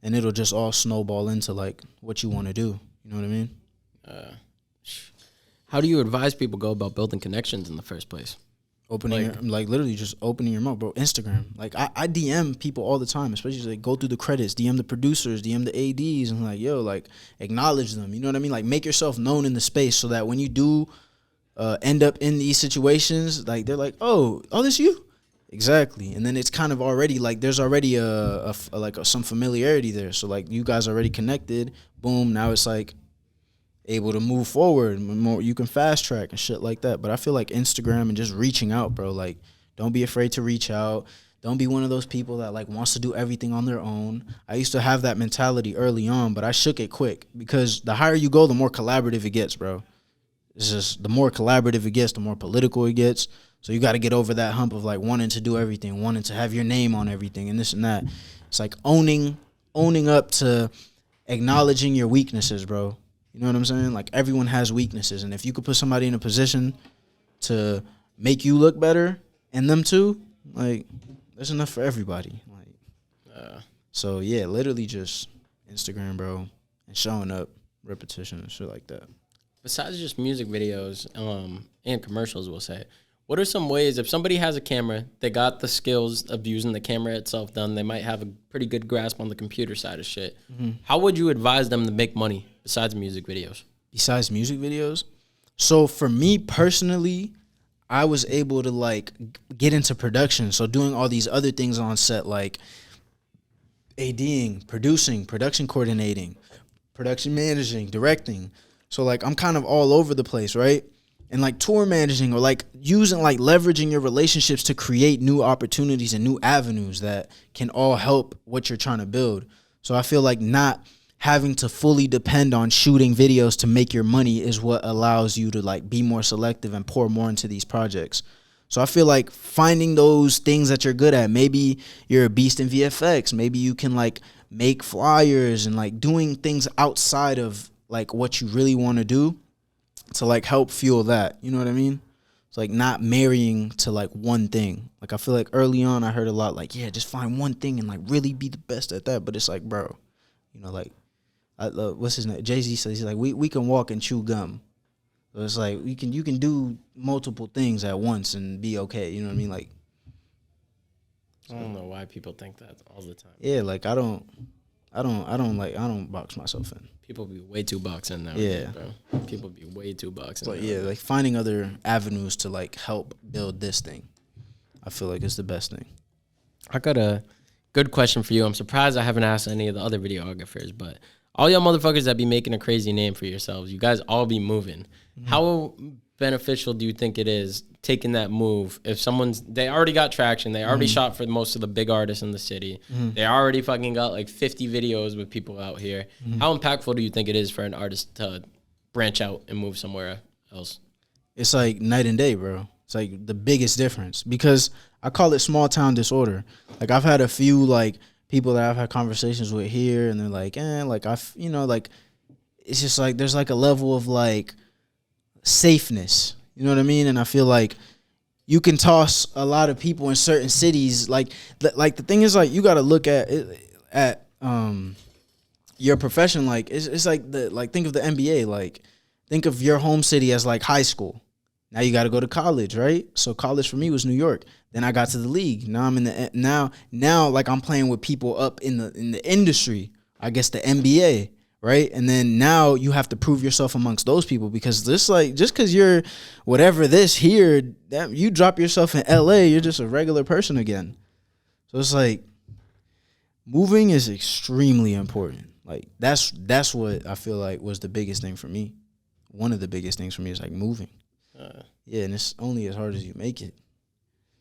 and it'll just all snowball into like what you want to do. You know what I mean? How do you advise people go about building connections in the first place? Literally just opening your mouth, bro. Instagram. Like, I DM people all the time, especially like go through the credits, DM the producers, DM the ADs, and like, yo, like, acknowledge them. You know what I mean? Like, make yourself known in the space so that when you do end up in these situations, like, they're like, oh, this you? Exactly. And then it's kind of already, like, there's already some familiarity there. So, like, you guys already connected. Boom. Now it's like able to move forward more. You can fast track and shit like that. But I feel like Instagram and just reaching out, bro. Like, don't be afraid to reach out. Don't be one of those people that like wants to do everything on their own. I used to have that mentality early on, but I shook it quick because the higher you go, the more collaborative it gets, bro. It's just the more collaborative it gets, the more political it gets. So you got to get over that hump of like wanting to do everything, wanting to have your name on everything and this and that. It's like owning up to acknowledging your weaknesses, bro. You know what I'm saying? Like, everyone has weaknesses, and if you could put somebody in a position to make you look better and them too, like, there's enough for everybody. Like, so yeah, literally just Instagram, bro, and showing up, repetition and shit like that. Besides just music videos and commercials, we'll say, what are some ways, if somebody has a camera, they got the skills of using the camera itself done, they might have a pretty good grasp on the computer side of shit. Mm-hmm. How would you advise them to make money besides music videos? Besides music videos? So for me personally, I was able to like get into production. So doing all these other things on set, like ADing, producing, production coordinating, production managing, directing. So like I'm kind of all over the place, right? And like tour managing or like using, like leveraging your relationships to create new opportunities and new avenues that can all help what you're trying to build. So I feel like not having to fully depend on shooting videos to make your money is what allows you to like be more selective and pour more into these projects. So I feel like finding those things that you're good at, maybe you're a beast in VFX, maybe you can like make flyers and like doing things outside of like what you really want to do to like help fuel that. You know what I mean? It's like not marrying to like one thing. Like I feel like early on I heard a lot like, yeah, just find one thing and like really be the best at that. But it's like, bro, you know, like what's his name? Jay-Z says, he's like, we can walk and chew gum. So it's like you can do multiple things at once and be okay. You know what I mean? Like, I don't know why people think that all the time. Yeah, like I don't box myself in. People be way too boxed in now. Yeah, bro. People be way too boxed in. But yeah, like finding other avenues to like help build this thing, I feel like it's the best thing. I got a good question for you. I'm surprised I haven't asked any of the other videographers, but all y'all motherfuckers that be making a crazy name for yourselves, you guys all be moving. Mm-hmm. How beneficial do you think it is taking that move? If they already got traction, they already shot for most of the big artists in the city, they already fucking got like 50 videos with people out here. How impactful do you think it is for an artist to branch out and move somewhere else? It's like night and day, bro. It's like the biggest difference because I call it small town disorder. Like I've had a few like people that I've had conversations with here and they're like, like like it's just like there's like a level of like safeness. You know what I mean? And I feel like you can toss a lot of people in certain cities. Like the thing is, like, you got to look at your profession. Like, it's like think of the NBA. Like, think of your home city as like high school. Now you got to go to college, right? So college for me was New York. Then I got to the league. Now I'm in the now like I'm playing with people up in the industry. I guess the NBA. Right? And then now you have to prove yourself amongst those people because just because you're whatever this here, that you drop yourself in LA, you're just a regular person again. So it's like moving is extremely important. Like that's what I feel like was the biggest thing for me. One of the biggest things for me is like moving. Yeah, and it's only as hard as you make it.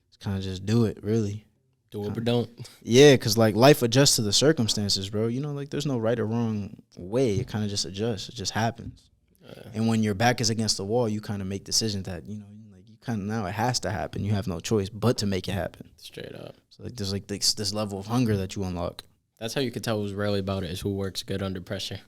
It's kind of just do it, really. Do it or don't. Yeah, because, like, life adjusts to the circumstances, bro. You know, like, there's no right or wrong way. It kind of just adjusts. It just happens. And when your back is against the wall, you kind of make decisions that, you know, like, you kind of now it has to happen. You have no choice but to make it happen. Straight up. So, like, there's, like, this level of hunger that you unlock. That's how you can tell who's really about it is who works good under pressure.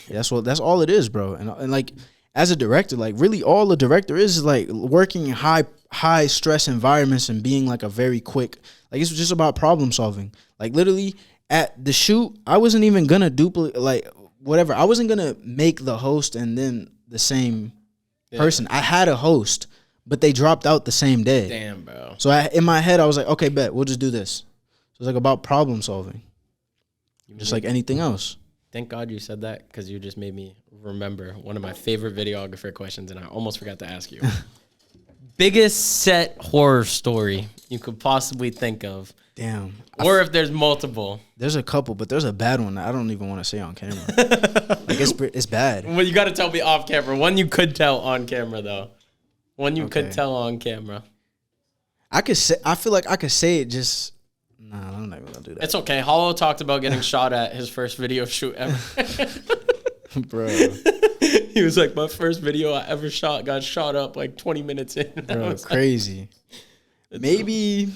Yeah, that's all it is, bro. And like, as a director, like really all a director is like working in high stress environments and being like a very quick, like it's just about problem solving. Like literally at the shoot, I wasn't even gonna duplicate, like whatever. I wasn't gonna make the host and then the same person. I had a host, but they dropped out the same day. Damn, bro. So in my head, I was like, okay, bet, we'll just do this. So it's like about problem solving, just like anything else. Thank God you said that, because you just made me remember one of my favorite videographer questions, and I almost forgot to ask you. Biggest set horror story you could possibly think of. Damn. Or if there's multiple. There's a couple, but there's a bad one that I don't even want to say on camera. Like it's bad. Well, you got to tell me off camera. One you could tell on camera, though. One you could tell on camera. I feel like I could say it just... Nah, I'm not even gonna do that. It's okay. Hollow talked about getting shot at his first video shoot ever. Bro. He was like, my first video I ever shot got shot up like 20 minutes in. Bro, crazy. Maybe...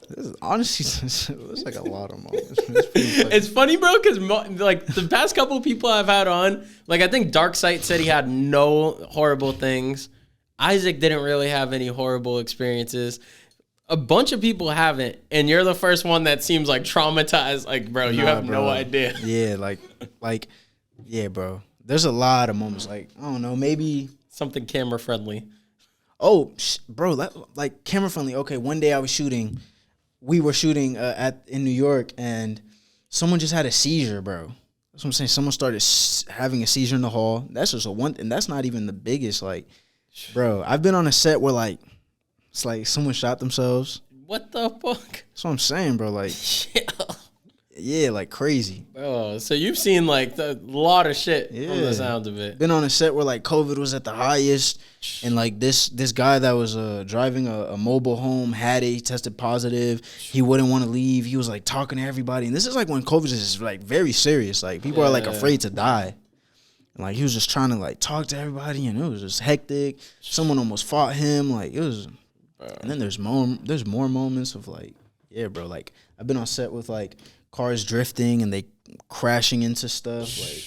This is honestly, it's like a lot of moments. It's funny, bro, because like the past couple of people I've had on, like I think Darksight said he had no horrible things. Isaac didn't really have any horrible experiences. A bunch of people haven't, and you're the first one that seems like traumatized. Like, bro, you have no idea. Yeah, yeah, bro. There's a lot of moments. Like, I don't know, maybe something camera friendly. Oh, bro, like camera friendly. Okay, one day we were shooting in New York, and someone just had a seizure, bro. That's what I'm saying. Someone started having a seizure in the hall. That's just and that's not even the biggest. Like, bro, I've been on a set where like it's like someone shot themselves. What the fuck? That's what I'm saying, bro. Like, yeah, like crazy. Bro, so you've seen like a lot of shit from the sound of it. Been on a set where like COVID was at the highest, and like this guy that was driving a mobile home had it. He tested positive. He wouldn't want to leave. He was like talking to everybody, and this is like when COVID is like very serious. Like people are like afraid to die. And like he was just trying to like talk to everybody, and it was just hectic. Someone almost fought him. Like it was. And then there's more moments of like, yeah, bro. Like I've been on set with like cars drifting and they crashing into stuff. Like,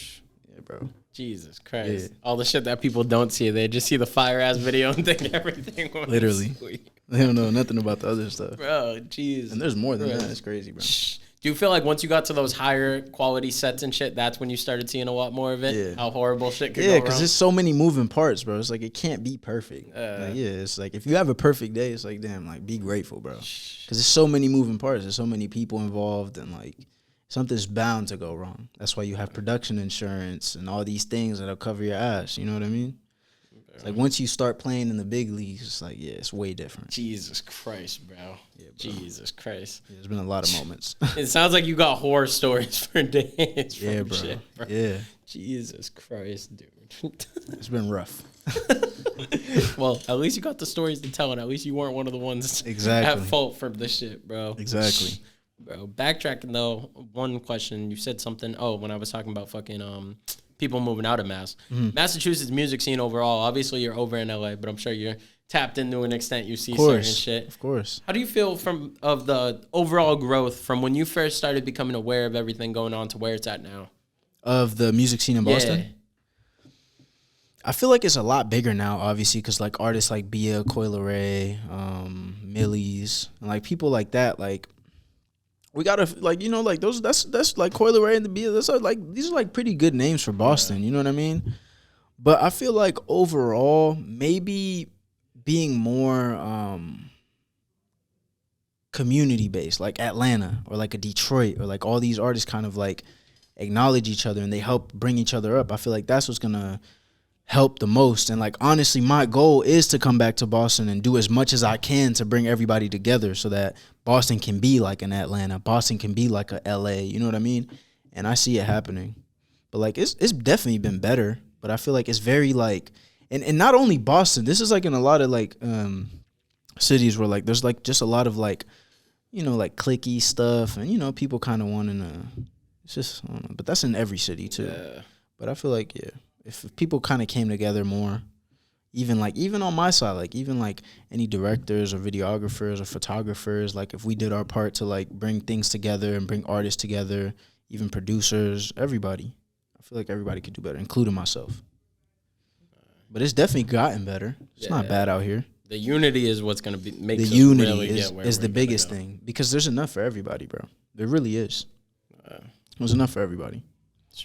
yeah, bro. Jesus Christ. Yeah. All the shit that people don't see. They just see the fire ass video and think everything was literally sweet. They don't know nothing about the other stuff. Bro, jeez. And there's more than that. It's crazy, bro. Do you feel like once you got to those higher quality sets and shit, that's when you started seeing a lot more of it? Yeah. How horrible shit could go wrong? Yeah, because there's so many moving parts, bro. It's like it can't be perfect. Like, yeah, it's like if you have a perfect day, it's like, damn, like be grateful, bro. Because there's so many moving parts. There's so many people involved, and like something's bound to go wrong. That's why you have production insurance and all these things that'll cover your ass. You know what I mean? It's like once you start playing in the big leagues, it's like, yeah, it's way different. Jesus Christ, bro. Yeah, bro. Jesus Christ. Yeah, there's been a lot of moments. It sounds like you got horror stories for days. Yeah, bro. Shit, bro. Yeah. Jesus Christ, dude. It's been rough. Well, at least you got the stories to tell, and at least you weren't one of the ones at fault for the shit, bro. Exactly. Bro, backtracking though, one question. You said something, when I was talking about fucking people moving out of Mass. Mm-hmm. Massachusetts music scene overall, obviously you're over in LA, but I'm sure you're tapped into an extent. You see certain shit. Of course. How do you feel of the overall growth from when you first started becoming aware of everything going on to where it's at now? Of the music scene in Boston? Yeah. I feel like it's a lot bigger now, obviously, because like artists like Bia, Leray, Millies, and like people like that, like we gotta like, you know, like that's like Leray and the Bia. That's like these are like pretty good names for Boston. You know what I mean? But I feel like overall, maybe being more community based, like Atlanta or like a Detroit, or like all these artists kind of like acknowledge each other and they help bring each other up. I feel like that's what's gonna help the most. And like honestly, my goal is to come back to Boston and do as much as I can to bring everybody together so that Boston can be like an Atlanta, Boston can be like a LA, you know what I mean? And I see it happening. But like it's definitely been better, but I feel like it's very like, and not only Boston, this is like in a lot of like cities where like there's like just a lot of like, you know, like cliquey stuff, and you know, people kind of wanting to, it's just, I don't know, but that's in every city too. Yeah. But I feel like, yeah, if people kind of came together more, even on my side, like even like any directors or videographers or photographers, like if we did our part to like bring things together and bring artists together, even producers, everybody, I feel like everybody could do better, including myself. But it's definitely gotten better. It's not bad out here. The unity is what's going to make the us unity really get where is we're the biggest go. thing because there's enough for everybody, bro. There really is. There's enough for everybody.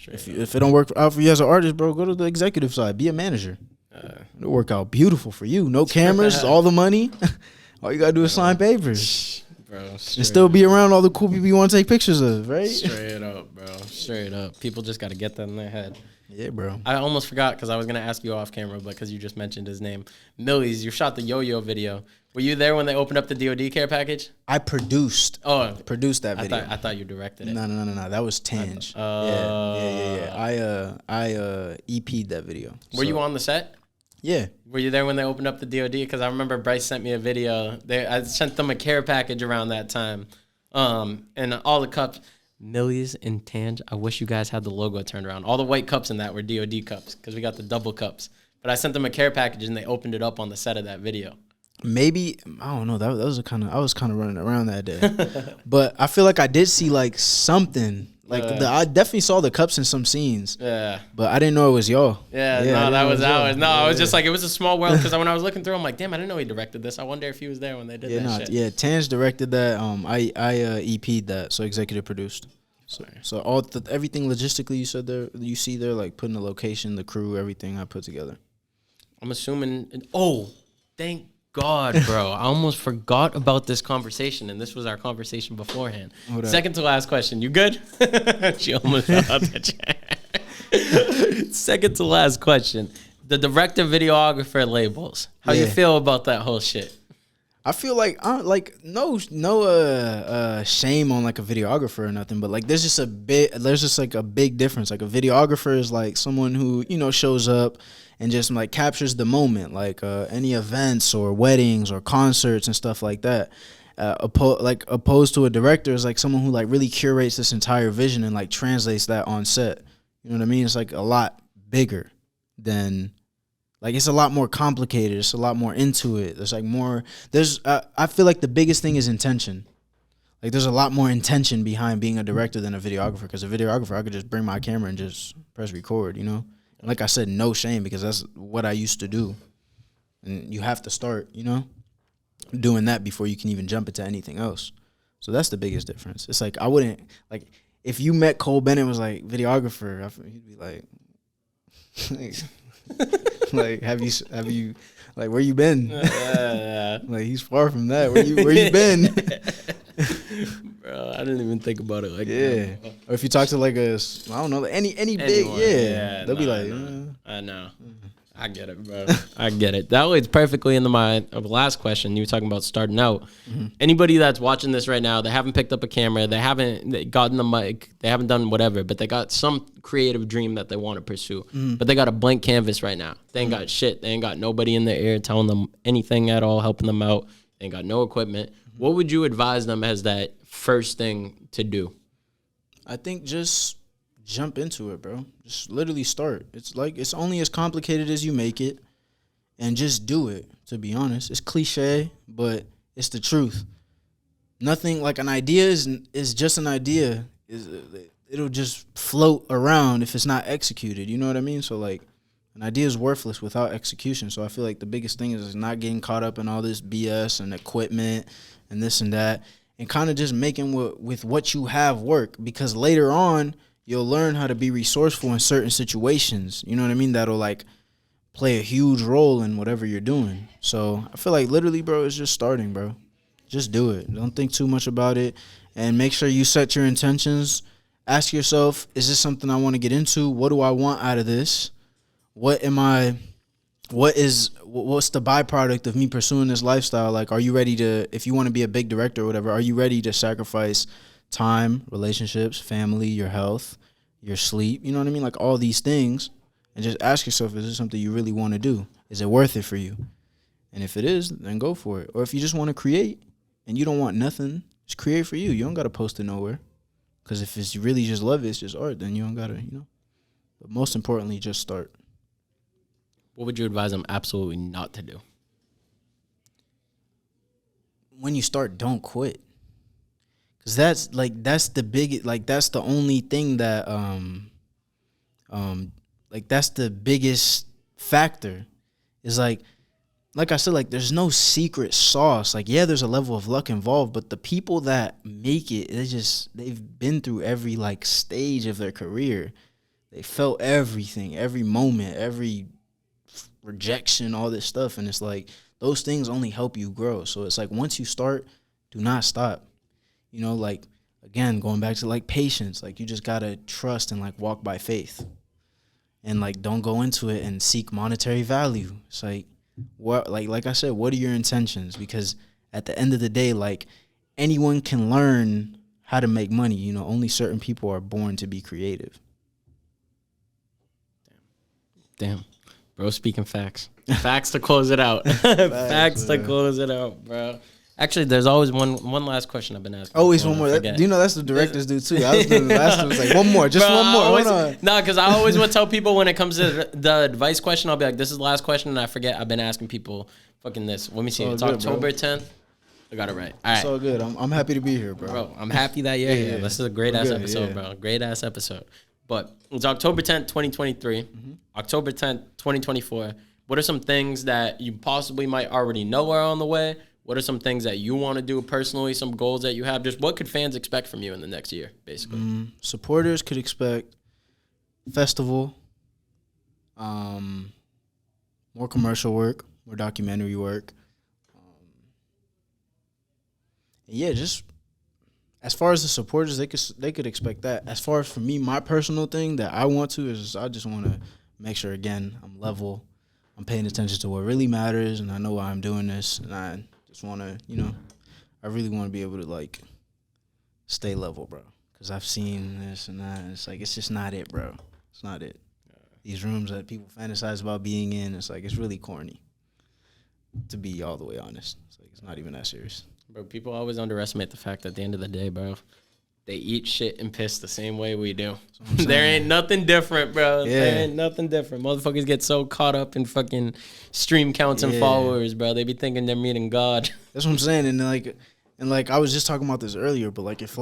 If it don't work out for you as an artist, bro, go to the executive side. Be a manager. It'll work out beautiful for you. No cameras, all the money. All you gotta do is sign papers, bro. And still be around all the cool people you want to take pictures of, right? Straight up, bro. Straight up. People just got to get that in their head. Yeah, bro. I almost forgot because I was gonna ask you off camera, but because you just mentioned his name, Millies. You shot the Yo-Yo video. Were you there when they opened up the DoD care package? I produced that video. I thought you directed it. No. That was Tange. Yeah. I EP'd that video. Were you on the set? Yeah. Were you there when they opened up the DoD? Because I remember Bryce sent me a video. I sent them a care package around that time, and all the cups. Millies and Tange. I wish you guys had the logo turned around. All the white cups in that were DoD cups because we got the double cups. But I sent them a care package and they opened it up on the set of that video. Maybe I don't know. That was I was kind of running around that day, but I feel like I did see like something. Like I definitely saw the cups in some scenes. Yeah, but I didn't know it was y'all. That was ours. No, I was just like, it was a small world because when I was looking through, I'm like, damn, I didn't know he directed this. I wonder if he was there when they did that shit. Yeah, Tange directed that. I EP'd that, so executive produced. So all everything logistically you see there, like putting the location, the crew, everything I put together. I'm assuming. Oh, thank God, bro. I almost forgot about this conversation, and this was our conversation beforehand. Second to last question. You good? She almost fell out the chair. Second to last question. The director videographer labels. How you feel about that whole shit? I feel like no shame on like a videographer or nothing, but like there's just like a big difference. Like a videographer is like someone who, shows up and just like captures the moment, like any events or weddings or concerts and stuff like that. Opposed to a director is like someone who like really curates this entire vision and like translates that on set. You know what I mean? It's like a lot bigger than. Like, it's a lot more complicated. It's a lot more into it. There's like more. I feel like the biggest thing is intention. Like, there's a lot more intention behind being a director than a videographer. Because a videographer, I could just bring my camera and just press record, And like I said, no shame, because that's what I used to do. And you have to start, doing that before you can even jump into anything else. So that's the biggest difference. It's like, I wouldn't, like, if you met Cole Bennet and was like, videographer, he'd be like, like, have you like, where you been? Like, he's far from that. Where you been? Bro, I didn't even think about it like that. Or if you talk to like I don't know, any big, they'll be like, I know. I get it, bro. I get it. That leads perfectly into my last question. You were talking about starting out. Mm-hmm. Anybody that's watching this right now, they haven't picked up a camera, they haven't gotten the mic, they haven't done whatever, but they got some creative dream that they want to pursue. Mm-hmm. But they got a blank canvas right now. They ain't got shit. They ain't got nobody in their ear telling them anything at all, helping them out. They ain't got no equipment. Mm-hmm. What would you advise them as that first thing to do? I think just jump into it, bro. Just literally start. It's like, it's only as complicated as you make it, and just do it, to be honest. It's cliche, but it's the truth. Nothing, like, an idea is just an idea. It'll just float around if it's not executed. You know what I mean? So, like, an idea is worthless without execution. So I feel like the biggest thing is not getting caught up in all this BS and equipment and this and that, and kind of just making with what you have work, because later on, you'll learn how to be resourceful in certain situations. You know what I mean? That'll, like, play a huge role in whatever you're doing. So I feel like literally, bro, it's just starting, bro. Just do it. Don't think too much about it. And make sure you set your intentions. Ask yourself, is this something I want to get into? What do I want out of this? What's the byproduct of me pursuing this lifestyle? Like, are you ready to, if you want to be a big director or whatever, are you ready to sacrifice time, relationships, family, your health, your sleep, you know what I mean? Like, all these things. And just ask yourself, is this something you really want to do? Is it worth it for you? And if it is, then go for it. Or if you just want to create and you don't want nothing, just create for you. You don't got to post it nowhere. Because if it's, you really just love it, it's just art, then you don't got to, But most importantly, just start. What would you advise them absolutely not to do? When you start, don't quit. Cause that's the only thing that Like that's the biggest factor. Is like I said, like there's no secret sauce. Like yeah, there's a level of luck involved, but the people that make it, they've been through every like stage of their career. They felt everything, every moment, every rejection, all this stuff, and it's like those things only help you grow. So it's like once you start, do not stop. You know, like again, going back to like patience, like you just gotta trust and like walk by faith. And like don't go into it and seek monetary value. It's like what like I said, what are your intentions? Because at the end of the day, like anyone can learn how to make money. You know, only certain people are born to be creative. Damn. Bro, speaking facts. Facts to close it out. Facts to close it out, bro. Actually, there's always one last question I've been asking. Always one more. Do you know that's the directors do too? I was doing the last one. It was like one more, just bro, one more. Hold on. No, because I always would tell people when it comes to the advice question, I'll be like, this is the last question, and I forget. I've been asking people fucking this. Let me see. It's October 10th. I got it right. All right. It's all good. I'm happy to be here, bro. Bro, I'm happy that you're here. This is a great ass episode, bro. Great ass episode. But it's October 10th, 2023. October 10th, 2024. What are some things that you possibly might already know are on the way? What are some things that you want to do personally, some goals that you have? Just what could fans expect from you in the next year, basically? Supporters could expect festival, more commercial work, more documentary work. And yeah, just as far as the supporters, they could expect that. As far as for me, my personal thing that I want to is I just want to make sure, again, I'm level. I'm paying attention to what really matters, and I know why I'm doing this, and I just want to, you know, I really want to be able to, like, stay level, bro, because I've seen this and that, and it's like, it's just not it, bro. It's not it. These rooms that people fantasize about being in, it's like, it's really corny, to be all the way honest. It's like, it's not even that serious. Bro, people always underestimate the fact that at the end of the day, bro, they eat shit and piss the same way we do. There ain't nothing different, bro. Yeah. There ain't nothing different. Motherfuckers get so caught up in fucking stream counts and followers, bro. They be thinking they're meeting God. That's what I'm saying. And like I was just talking about this earlier, but like if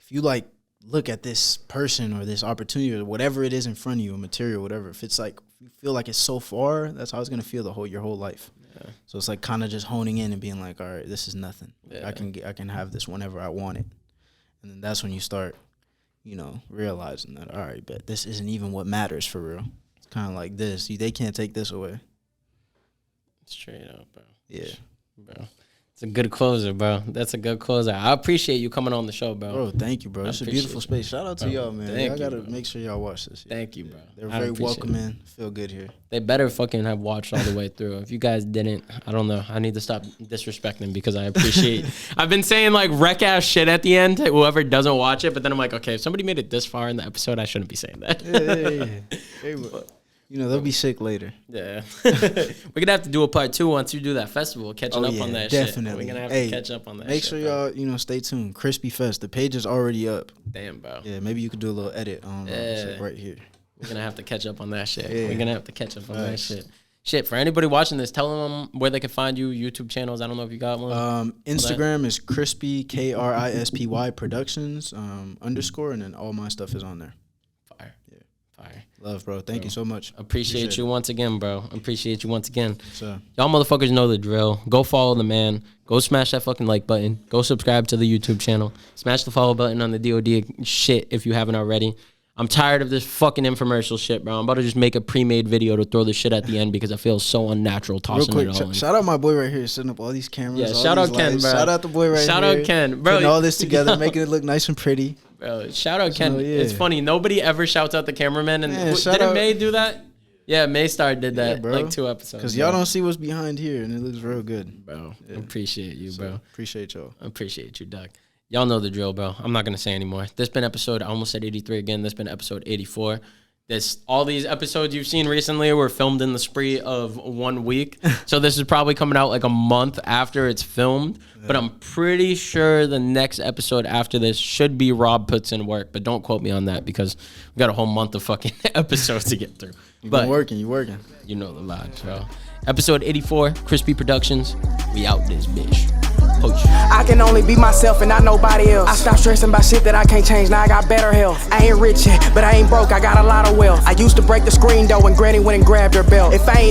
you like look at this person or this opportunity or whatever it is in front of you, a material, whatever, if it's like you feel like it's so far, that's how it's gonna feel your whole life. Yeah. So it's like kind of just honing in and being like, all right, this is nothing. Yeah. I can have this whenever I want it. And then that's when you start, you know, realizing that, all right, but this isn't even what matters for real. It's kind of like this. They can't take this away. Straight up, bro. Yeah. Bro. It's a good closer, bro. That's a good closer. I appreciate you coming on the show, bro. Bro, thank you, bro. It's a beautiful space. Shout out to y'all, man. Y'all got to make sure y'all watch this. Yeah. Thank you, bro. They're very welcoming. Feel good here. They better fucking have watched all the way through. If you guys didn't, I don't know. I need to stop disrespecting because I appreciate I've been saying like wreck-ass shit at the end to whoever doesn't watch it, but then I'm like, okay, if somebody made it this far in the episode, I shouldn't be saying that. Yeah. You know, they'll be sick later. Yeah. We're going to have to do a part 2 once you do that festival, catching up on that definitely. Shit. We're going to have to catch up on that Make sure y'all, you know, stay tuned. Krispy Fest. The page is already up. Damn, bro. Yeah, maybe you could do a little edit on right here. We're going to have to catch up on that shit. Yeah. We're going to have to catch up on that shit. Shit, for anybody watching this, tell them where they can find you, YouTube channels. I don't know if you got one. Instagram is Krispy, Krispy Productions, _ and then all my stuff is on there. Fire. Love, bro. Thank you so much. Appreciate you once again, bro. Appreciate you once again. So, y'all motherfuckers know the drill. Go follow the man. Go smash that fucking like button. Go subscribe to the YouTube channel. Smash the follow button on the DOD shit if you haven't already. I'm tired of this fucking infomercial shit, bro. I'm about to just make a pre-made video to throw the shit at the end because I feel so unnatural tossing real quick, it all in. Shout out my boy right here setting up all these cameras. Yeah, shout out Ken, bro. Shout out the boy right here. Shout out Ken, bro. Putting all this together, making it look nice and pretty. Bro, shout out Ken. It's funny. Nobody ever shouts out the cameraman. And didn't May do that? Yeah, Maystar did that like 2 episodes. Because y'all don't see what's behind here, and it looks real good. Bro, appreciate you, bro. Appreciate y'all. Appreciate you, Doug. Y'all know the drill, bro. I'm not going to say anymore. This been episode, I almost said 83 again. This been episode 84. All these episodes you've seen recently were filmed in the spree of 1 week. So this is probably coming out like a month after it's filmed. Yeah. But I'm pretty sure the next episode after this should be Rob puts in work. But don't quote me on that because we got a whole month of fucking episodes to get through. You working. You know the vibes, bro. Episode 84, Krispy Productions. We out this bitch. Coach. I can only be myself and not nobody else. I stopped stressing about shit that I can't change, now I got better health. I ain't rich yet, but I ain't broke, I got a lot of wealth. I used to break the screen door when granny went and grabbed her belt. If I ain't